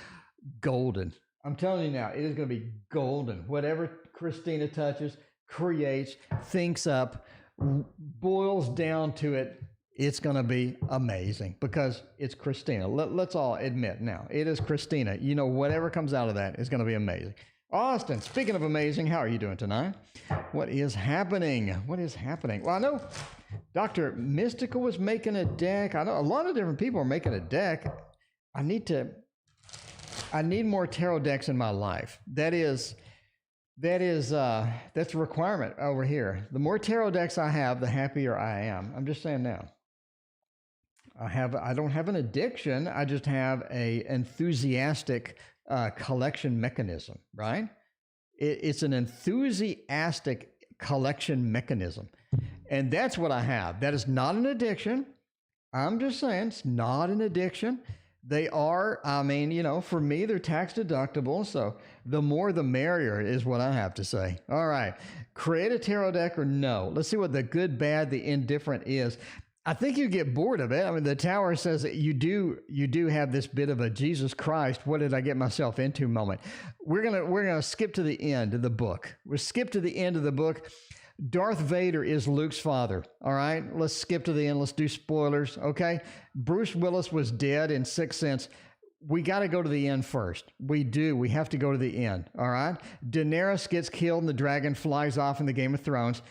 golden. I'm telling you now, it is going to be golden. Whatever Christina touches, creates, thinks up, boils down to it, it's going to be amazing because it's Christina. Let's all admit now, it is Christina. You know, whatever comes out of that is going to be amazing. Austin, speaking of amazing, how are you doing tonight? What is happening? What is happening? Well, I know Dr. Mystical was making a deck. I know a lot of different people are making a deck. I need more tarot decks in my life. That's a requirement over here. The more tarot decks I have, the happier I am. I'm just saying now. I don't have an addiction. I just have a enthusiastic collection mechanism, right? It's an enthusiastic collection mechanism. And that's what I have. That is not an addiction. I'm just saying it's not an addiction. They are, I mean, you know, for me, they're tax deductible. So the more the merrier is what I have to say. All right. Create a tarot deck or no? Let's see what the good, bad, the indifferent is. I think you get bored of it. I mean, the Tower says that you do have this bit of a Jesus Christ, what did I get myself into moment. We're gonna skip to the end of the book. We'll skip to the end of the book. Darth Vader is Luke's father. All right, let's skip to the end. Let's do spoilers. Okay, Bruce Willis was dead in Sixth Sense. We got to go to the end first. We do. We have to go to the end. All right. Daenerys gets killed and the dragon flies off in the Game of Thrones.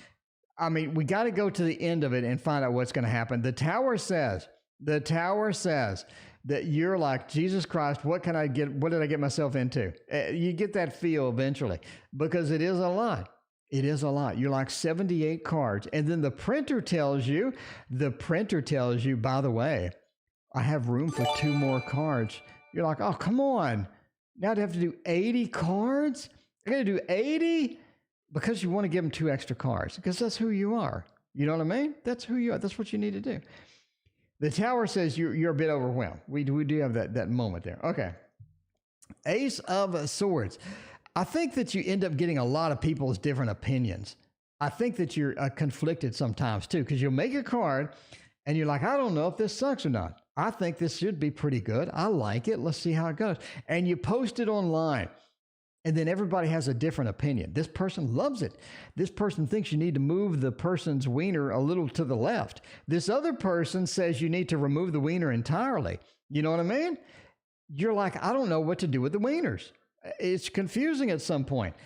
I mean, we got to go to the end of it and find out what's going to happen. The Tower says that you're like, Jesus Christ, what did I get myself into? You get that feel eventually because it is a lot. It is a lot. You're like 78 cards. And then the printer tells you, by the way, I have room for 2 more cards. You're like, oh, come on. Now I have to do 80 cards? I got to do 80? Because you want to give them 2 extra cards, because that's who you are. You know what I mean? That's who you are. That's what you need to do. The Tower says you're a bit overwhelmed. We do have that moment there. Okay. Ace of Swords. I think that you end up getting a lot of people's different opinions. I think that you're conflicted sometimes too, because you'll make a card and you're like, I don't know if this sucks or not. I think this should be pretty good. I like it. Let's see how it goes. And you post it online. And then everybody has a different opinion. This person loves it. This person thinks you need to move the person's wiener a little to the left. This other person says you need to remove the wiener entirely. You know what I mean? You're like, I don't know what to do with the wieners. It's confusing at some point.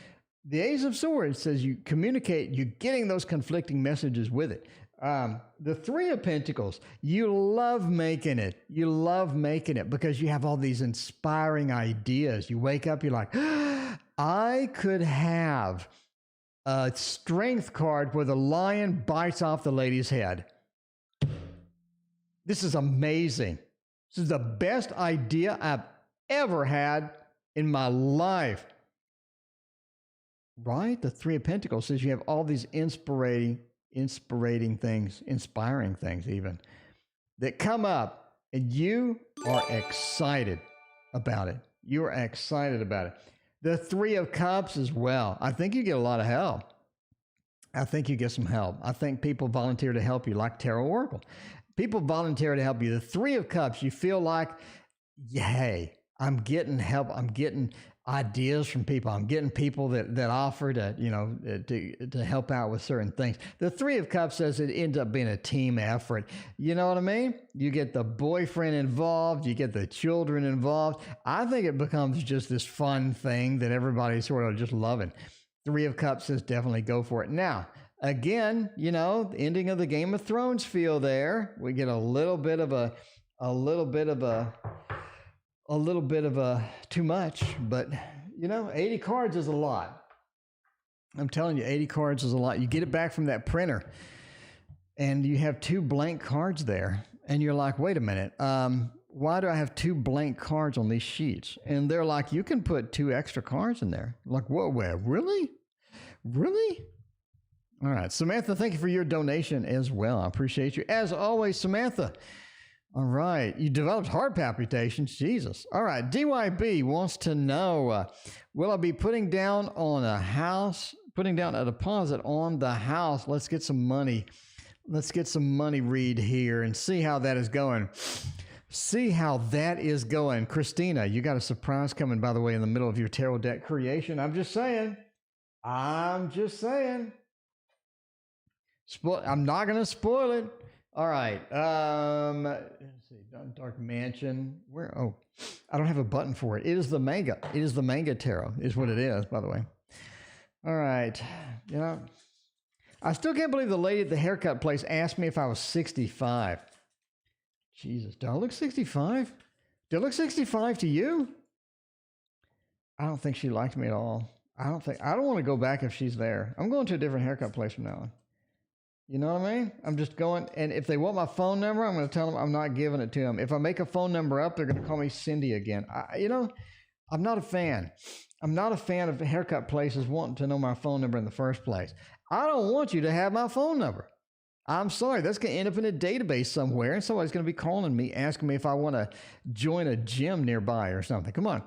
The Ace of Swords says you communicate, you're getting those conflicting messages with it. The Three of Pentacles, you love making it. You love making it because you have all these inspiring ideas. You wake up, you're like, I could have a strength card where the lion bites off the lady's head. This is amazing. This is the best idea I've ever had in my life. Right? The Three of Pentacles says you have all these inspiring things, inspiring things even, that come up, and you are excited about it. You are excited about it. The Three of Cups as well. I think you get a lot of help. I think you get some help. I think people volunteer to help you, like Tarot Oracle. People volunteer to help you. The Three of Cups, you feel like, hey, I'm getting help. I'm getting ideas from people. I'm getting people that offer to help out with certain things. The Three of Cups says it ends up being a team effort. You know what I mean? You get the boyfriend involved. You get the children involved. I think it becomes just this fun thing that everybody's sort of just loving. Three of Cups says definitely go for it. Now, again, the ending of the Game of Thrones feel there. We get a little bit of a too much, but 80 cards is a lot. I'm telling you, 80 cards is a lot. You get it back from that printer and you have 2 blank cards there and you're like, wait a minute. Why do I have 2 blank cards on these sheets? And they're like, you can put 2 extra cards in there. Like, what? Where? Really? All right. Samantha, thank you for your donation as well. I appreciate you. As always, Samantha. All right. You developed heart palpitations. Jesus. All right. DYB wants to know, will I be putting down a deposit on the house? Let's get some money. Let's get some money read here and see how that is going. Christina, you got a surprise coming, by the way, in the middle of your tarot deck creation. I'm just saying. I'm not going to spoil it. All right. Let's see. Dark Mansion. Where? Oh, I don't have a button for it. It is the manga. It is the manga tarot, is what it is, by the way. All right. I still can't believe the lady at the haircut place asked me if I was 65. Jesus. Do I look 65? Do I look 65 to you? I don't think she liked me at all. I don't want to go back if she's there. I'm going to a different haircut place from now on. You know what I mean? I'm just going, and if they want my phone number, I'm going to tell them I'm not giving it to them. If I make a phone number up, they're going to call me Cindy again. I'm not a fan. I'm not a fan of haircut places wanting to know my phone number in the first place. I don't want you to have my phone number. I'm sorry. That's going to end up in a database somewhere, and somebody's going to be calling me, asking me if I want to join a gym nearby or something. Come on.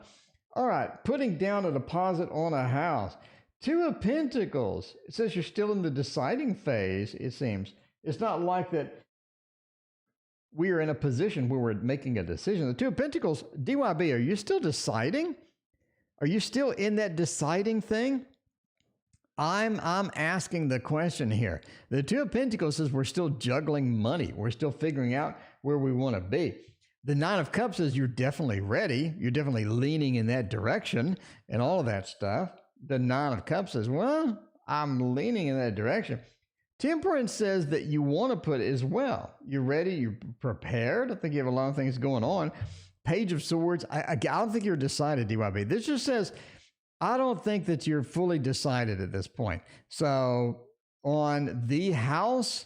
All right. Putting down a deposit on a house. 2 of Pentacles. It says you're still in the deciding phase, it seems. It's not like that we are in a position where we're making a decision. The 2 of Pentacles, DYB, are you still deciding? Are you still in that deciding thing? I'm asking the question here. The 2 of Pentacles says we're still juggling money. We're still figuring out where we want to be. The 9 of Cups says you're definitely ready. You're definitely leaning in that direction and all of that stuff. The 9 of Cups says, well, I'm leaning in that direction. Temperance says that you want to put it as well. You're ready. You're prepared. I think you have a lot of things going on. Page of Swords. I don't think you're decided, DYB. This just says, I don't think that you're fully decided at this point. So on the house,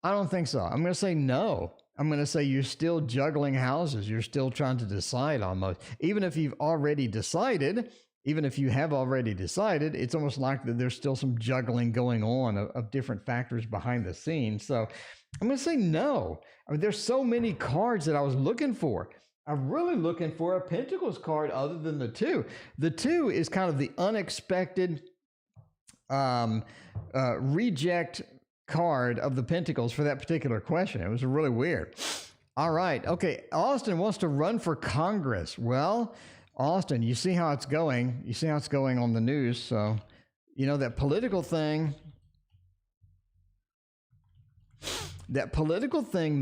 I don't think so. I'm going to say no. I'm going to say you're still juggling houses. You're still trying to decide almost. Even if you've already decided, even if you have already decided, it's almost like that there's still some juggling going on of different factors behind the scenes. So I'm going to say no. I mean, there's so many cards that I was looking for. I'm really looking for a Pentacles card other than the 2. The 2 is kind of the unexpected reject card of the Pentacles for that particular question. It was really weird. All right. Okay. Austin wants to run for Congress. Well, Austin, you see how it's going. You see how it's going on the news. So, that political thing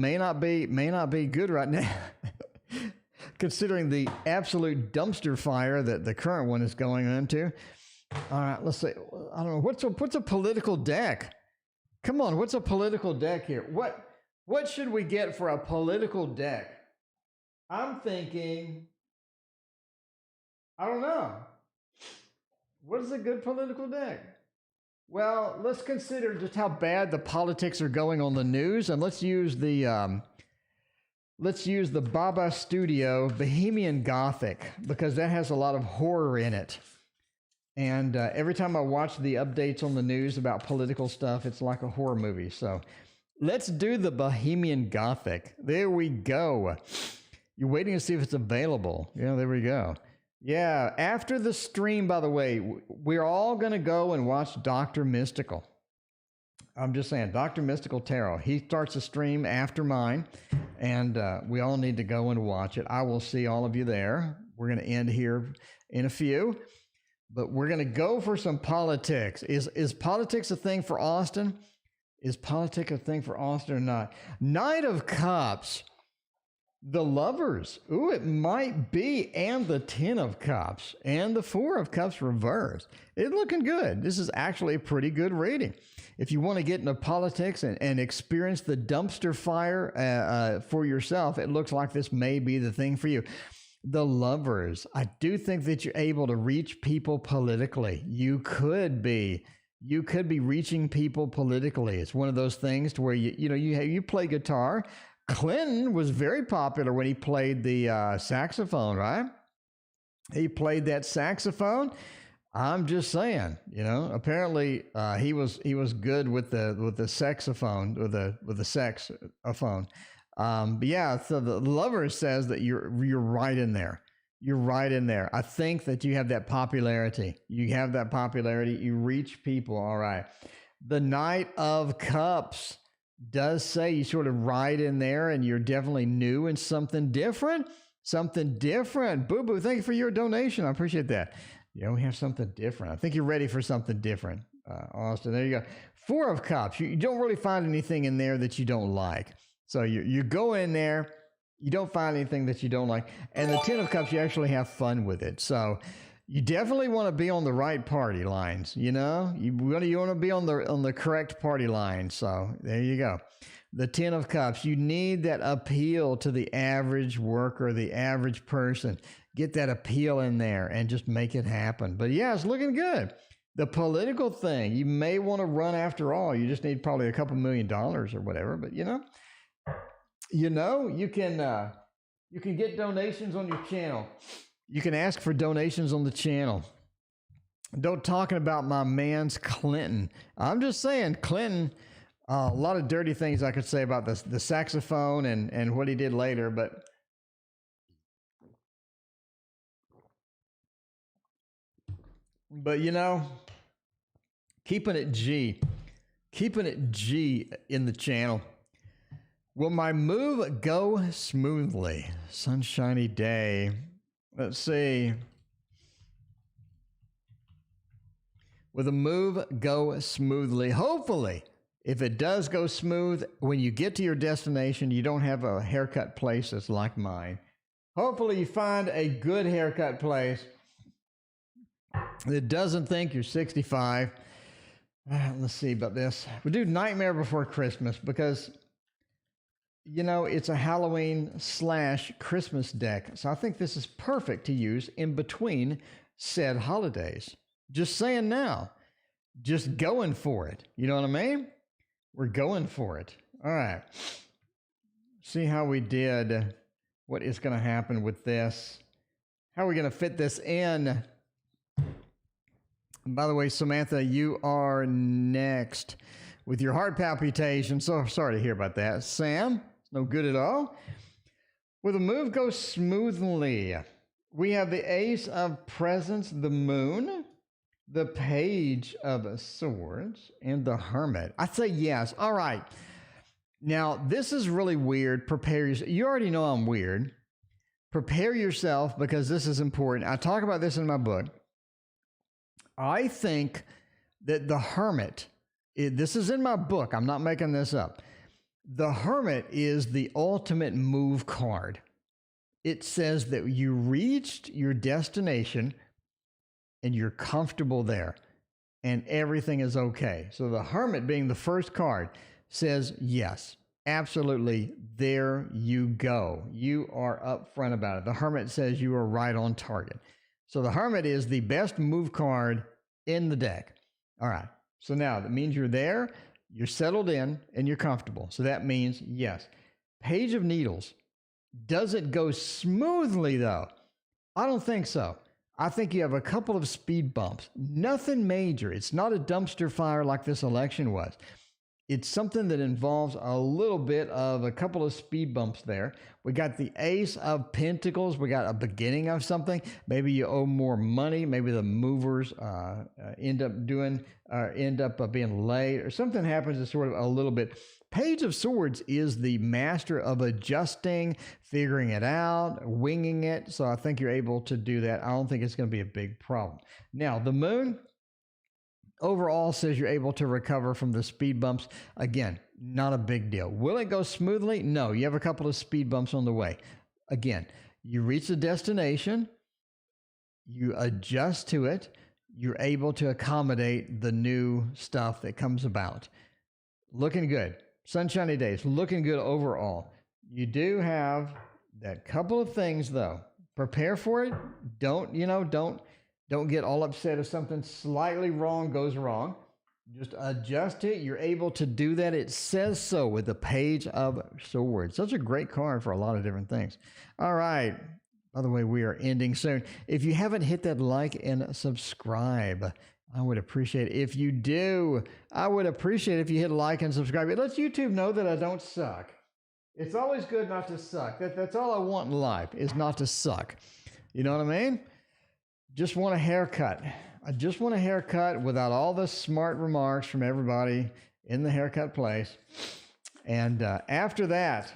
may not be good right now. Considering the absolute dumpster fire that the current one is going into. All right, let's see. I don't know. What's a political deck? Come on, what's a political deck here? What should we get for a political deck? I'm thinking, I don't know. What is a good political deck? Well, let's consider just how bad the politics are going on the news, and let's use the Baba Studio Bohemian Gothic because that has a lot of horror in it. And every time I watch the updates on the news about political stuff, it's like a horror movie. So let's do the Bohemian Gothic. There we go. You're waiting to see if it's available. Yeah, there we go. Yeah, after the stream, by the way, we're all going to go and watch Dr. Mystical. I'm just saying, Dr. Mystical Tarot. He starts a stream after mine, and we all need to go and watch it. I will see all of you there. We're going to end here in a few, but we're going to go for some politics. Is politics a thing for Austin? Is politics a thing for Austin or not? Knight of Cups. The Lovers. Ooh, it might be. And the Ten of Cups. And the Four of Cups reversed. It's looking good. This is actually a pretty good reading. If you want to get into politics and experience the dumpster fire for yourself, it looks like this may be the thing for you. The Lovers. I do think that you're able to reach people politically. You could be reaching people politically. It's one of those things to where you play guitar. Clinton was very popular when he played the saxophone, right? He played that saxophone. I'm just saying, apparently he was good with the saxophone, with the saxophone. But yeah, so the Lover says that you're right in there. You're right in there. I think that you have that popularity. You have that popularity. You reach people. All right. The Knight of Cups does say you sort of ride in there and you're definitely new and something different. Something different. Boo Boo, thank you for your donation. I appreciate that. We have something different. I think you're ready for something different, Austin. There you go. Four of Cups. You don't really find anything in there that you don't like. So you go in there, you don't find anything that you don't like. And the Ten of Cups, you actually have fun with it. So you definitely want to be on the right party lines, you want to be on the correct party line. So there you go. The Ten of Cups, you need that appeal to the average worker, the average person. Get that appeal in there and just make it happen. But yeah, it's looking good. The political thing, you may want to run after all. You just need probably a couple $1 million or whatever. But you can get donations on your channel. You can ask for donations on the channel. Don't talking about my man's Clinton. I'm just saying, Clinton, a lot of dirty things I could say about the saxophone and what he did later, but keeping it G in the channel. Will my move go smoothly? Sunshiny day. Let's see. Will the move go smoothly? Hopefully. If it does go smooth, when you get to your destination, you don't have a haircut place that's like mine. Hopefully you find a good haircut place that doesn't think you're 65. Let's see about this. We do Nightmare Before Christmas because it's a Halloween / Christmas deck. So I think this is perfect to use in between said holidays. Just saying now. Just going for it. You know what I mean? We're going for it. All right. See how we did. What is going to happen with this? How are we going to fit this in? And by the way, Samantha, you are next with your heart palpitations. So sorry to hear about that. Sam? No good at all. Will the move go smoothly? We have the Ace of Presents, the Moon, the Page of Swords, and the Hermit. I say yes. All right. Now, this is really weird. Prepare yourself. You already know I'm weird. Prepare yourself because this is important. I talk about this in my book. I think that the Hermit, this is in my book. I'm not making this up. The Hermit is the ultimate move card. It says that you reached your destination and you're comfortable there and everything is okay. So the Hermit being the first card says, yes, absolutely, there you go. You are upfront about it. The Hermit says you are right on target. So the Hermit is the best move card in the deck. All right. So now that means you're there, you're settled in, and you're comfortable. So that means yes. Page of Needles. Does it go smoothly though? I don't think so. I think you have a couple of speed bumps. Nothing major. It's not a dumpster fire like this election was. It's something that involves a little bit of a couple of speed bumps there. We got the Ace of Pentacles. We got a beginning of something. Maybe you owe more money. Maybe the movers end up being late, or something happens that's sort of a little bit. Page of Swords is the master of adjusting, figuring it out, winging it. So I think you're able to do that. I don't think it's going to be a big problem. Now, the Moon overall says you're able to recover from the speed bumps. Again, not a big deal. Will it go smoothly? No, you have a couple of speed bumps on the way. Again, you reach the destination, you adjust to it, you're able to accommodate the new stuff that comes about. Looking good. Sunshiny days, looking good overall. You do have that couple of things though. Prepare for it. Don't get all upset if something slightly wrong goes wrong. Just adjust it. You're able to do that. It says so with the Page of Swords. Such a great card for a lot of different things. All right. By the way, we are ending soon. If you haven't hit that like and subscribe, I would appreciate it if you do. I would appreciate it if you hit like and subscribe. It lets YouTube know that I don't suck. It's always good not to suck. That's all I want in life, is not to suck. You know what I mean? Just want a haircut. I just want a haircut without all the smart remarks from everybody in the haircut place. And after that,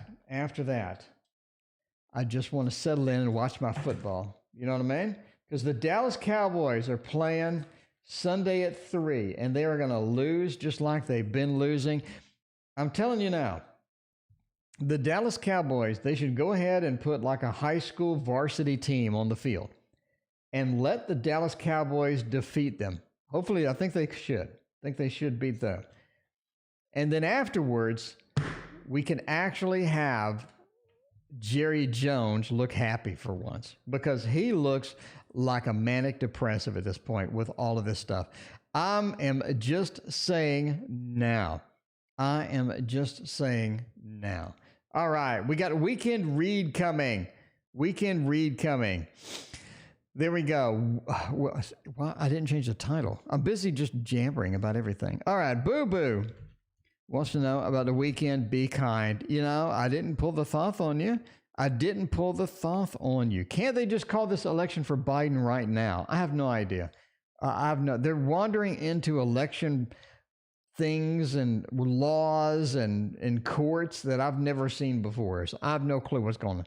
I just want to settle in and watch my football. You know what I mean? Because the Dallas Cowboys are playing Sunday at 3, and they are going to lose just like they've been losing. I'm telling you now, the Dallas Cowboys, they should go ahead and put like a high school varsity team on the field and let the Dallas Cowboys defeat them. Hopefully, I think they should. I think they should beat them. And then afterwards, we can actually have Jerry Jones look happy for once, because he looks like a manic depressive at this point with all of this stuff. I am just saying now. All right, we got a weekend read coming. There we go. Well, I didn't change the title. I'm busy just jabbering about everything. All right, Boo Boo wants to know about the weekend. Be kind. You know, I didn't pull the thoth on you. Can't they just call this election for Biden right now? I have no idea. They're wandering into election things and laws and courts that I've never seen before. So I have no clue what's going on.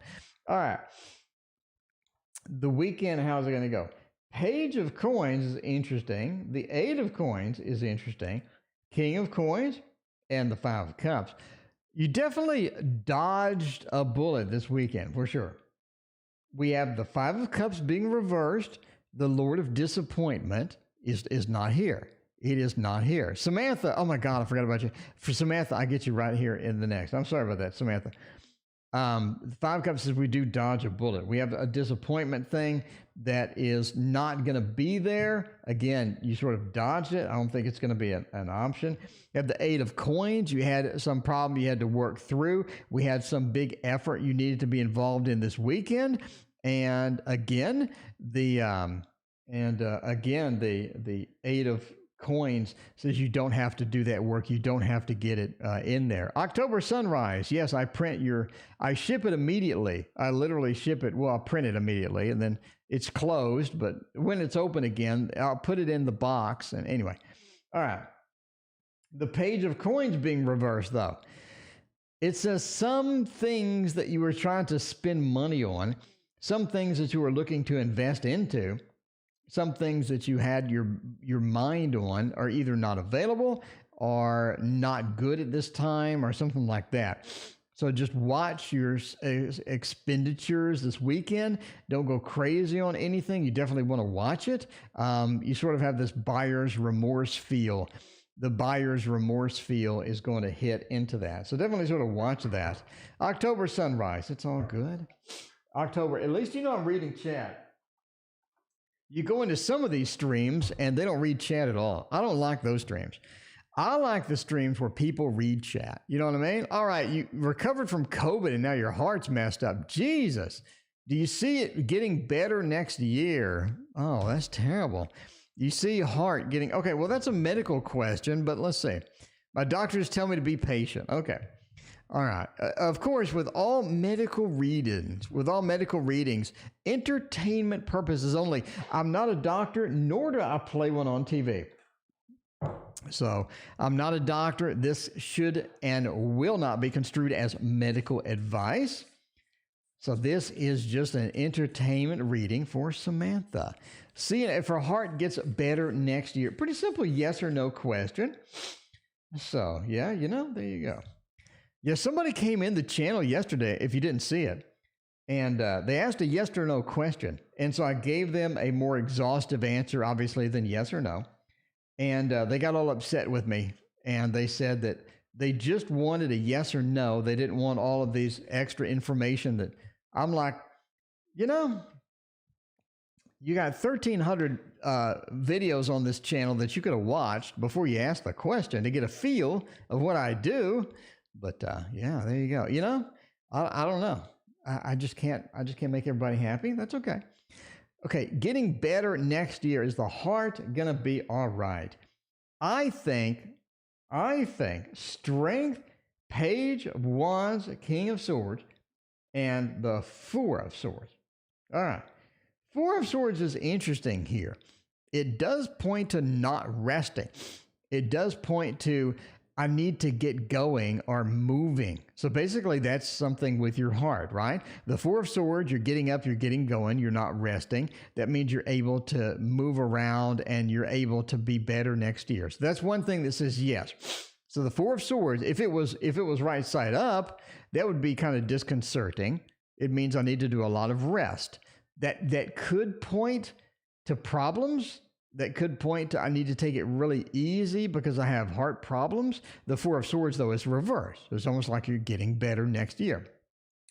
All right. The weekend, how's it going to go? Page of Coins is interesting. The Eight of Coins is interesting. King of Coins and the Five of Cups. You definitely dodged a bullet this weekend, for sure. We have the Five of Cups being reversed. The Lord of Disappointment is not here. It is not here. Samantha, oh my God, I forgot about you. For Samantha, I get you right here in the next. I'm sorry about that, Samantha. The Five of Cups says we do dodge a bullet. We have a disappointment thing that is not going to be there. Again, you sort of dodged it. I don't think it's going to be an option. You have the Eight of Coins. You had some problem you had to work through. We had some big effort you needed to be involved in this weekend. And again, the Eight of Coins says you don't have to do that work. You don't have to get it in there. October sunrise. Yes, I ship it immediately. I literally ship it. Well, I'll print it immediately and then it's closed. But when it's open again, I'll put it in the box. And anyway, all right. The Page of Coins being reversed though. It says some things that you were trying to spend money on, some things that you were looking to invest into, some things that you had your mind on are either not available or not good at this time or something like that. So just watch your expenditures this weekend. Don't go crazy on anything. You definitely want to watch it. You sort of have this buyer's remorse feel. The buyer's remorse feel is going to hit into that. So definitely sort of watch that. October sunrise. It's all good. October, at least you know I'm reading chat. You go into some of these streams and they don't read chat at all. I don't like those streams. I like the streams where people read chat. You know what I mean? All right, you recovered from COVID and now your heart's messed up. Jesus. Do you see it getting better next year? Oh, that's terrible. You see heart getting, okay, well, that's a medical question, but let's see. My doctors tell me to be patient. Okay. All right. Of course, with all medical readings, entertainment purposes only. I'm not a doctor, nor do I play one on TV. So I'm not a doctor. This should and will not be construed as medical advice. So this is just an entertainment reading for Samantha. Seeing if her heart gets better next year. Pretty simple yes or no question. So, yeah, there you go. Yeah, somebody came in the channel yesterday, if you didn't see it, and they asked a yes or no question. And so I gave them a more exhaustive answer, obviously, than yes or no. And they got all upset with me. And they said that they just wanted a yes or no. They didn't want all of these extra information that I'm like, you got 1,300 videos on this channel that you could have watched before you asked the question to get a feel of what I do. But yeah, there you go. I don't know. I just can't make everybody happy. That's okay. Okay, getting better next year. Is the heart gonna be all right? I think strength, Page of Wands, King of Swords, and the Four of Swords. All right. Four of Swords is interesting here. It does point to not resting. It does point to I need to get going or moving. So basically that's something with your heart, right? The Four of Swords, you're getting up, you're getting going, you're not resting. That means you're able to move around and you're able to be better next year. So that's one thing that says yes. So the Four of Swords, if it was right side up, that would be kind of disconcerting. It means I need to do a lot of rest. That could point to problems. That could point to I need to take it really easy because I have heart problems. The Four of Swords, though, is reversed. It's almost like you're getting better next year.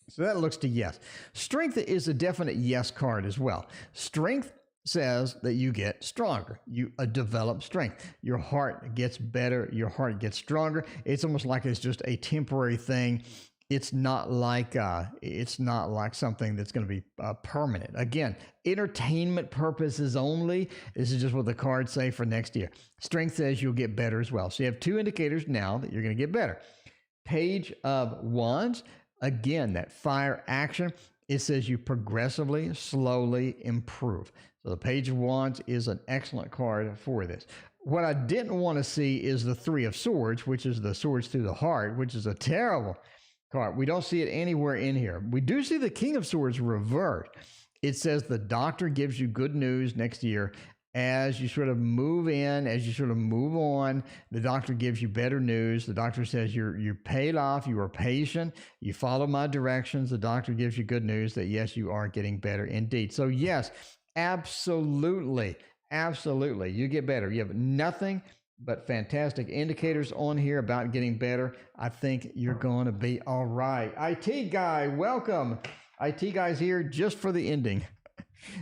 So that looks to yes. Strength is a definite yes card as well. Strength says that you get stronger. You develop strength. Your heart gets better. Your heart gets stronger. It's almost like it's just a temporary thing. It's not like something that's going to be permanent. Again, entertainment purposes only. This is just what the cards say for next year. Strength says you'll get better as well. So you have two indicators now that you're going to get better. Page of Wands, again, that fire action. It says you progressively, slowly improve. So the Page of Wands is an excellent card for this. What I didn't want to see is the Three of Swords, which is the swords through the heart, which is a terrible card. We don't see it anywhere in here. We do see the King of Swords reversed. It says the doctor gives you good news next year. As you sort of move in, as you sort of move on, the doctor gives you better news. The doctor says you're paid off, you are patient, you follow my directions. The doctor gives you good news that yes, you are getting better indeed. So yes, absolutely, absolutely, you get better. You have nothing but fantastic indicators on here about getting better. I think you're going to be all right. IT guy, welcome. IT guy's here just for the ending.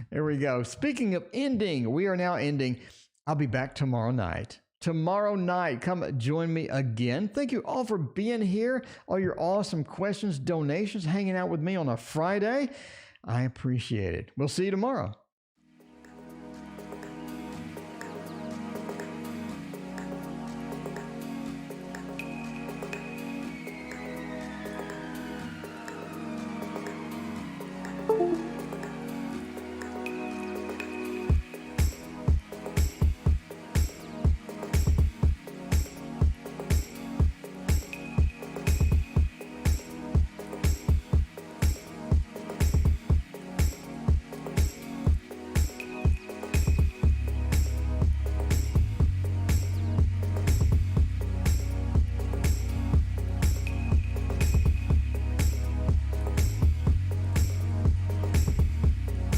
There we go. Speaking of ending, we are now ending. I'll be back tomorrow night. Tomorrow night, come join me again. Thank you all for being here. All your awesome questions, donations, hanging out with me on a Friday. I appreciate it. We'll see you tomorrow.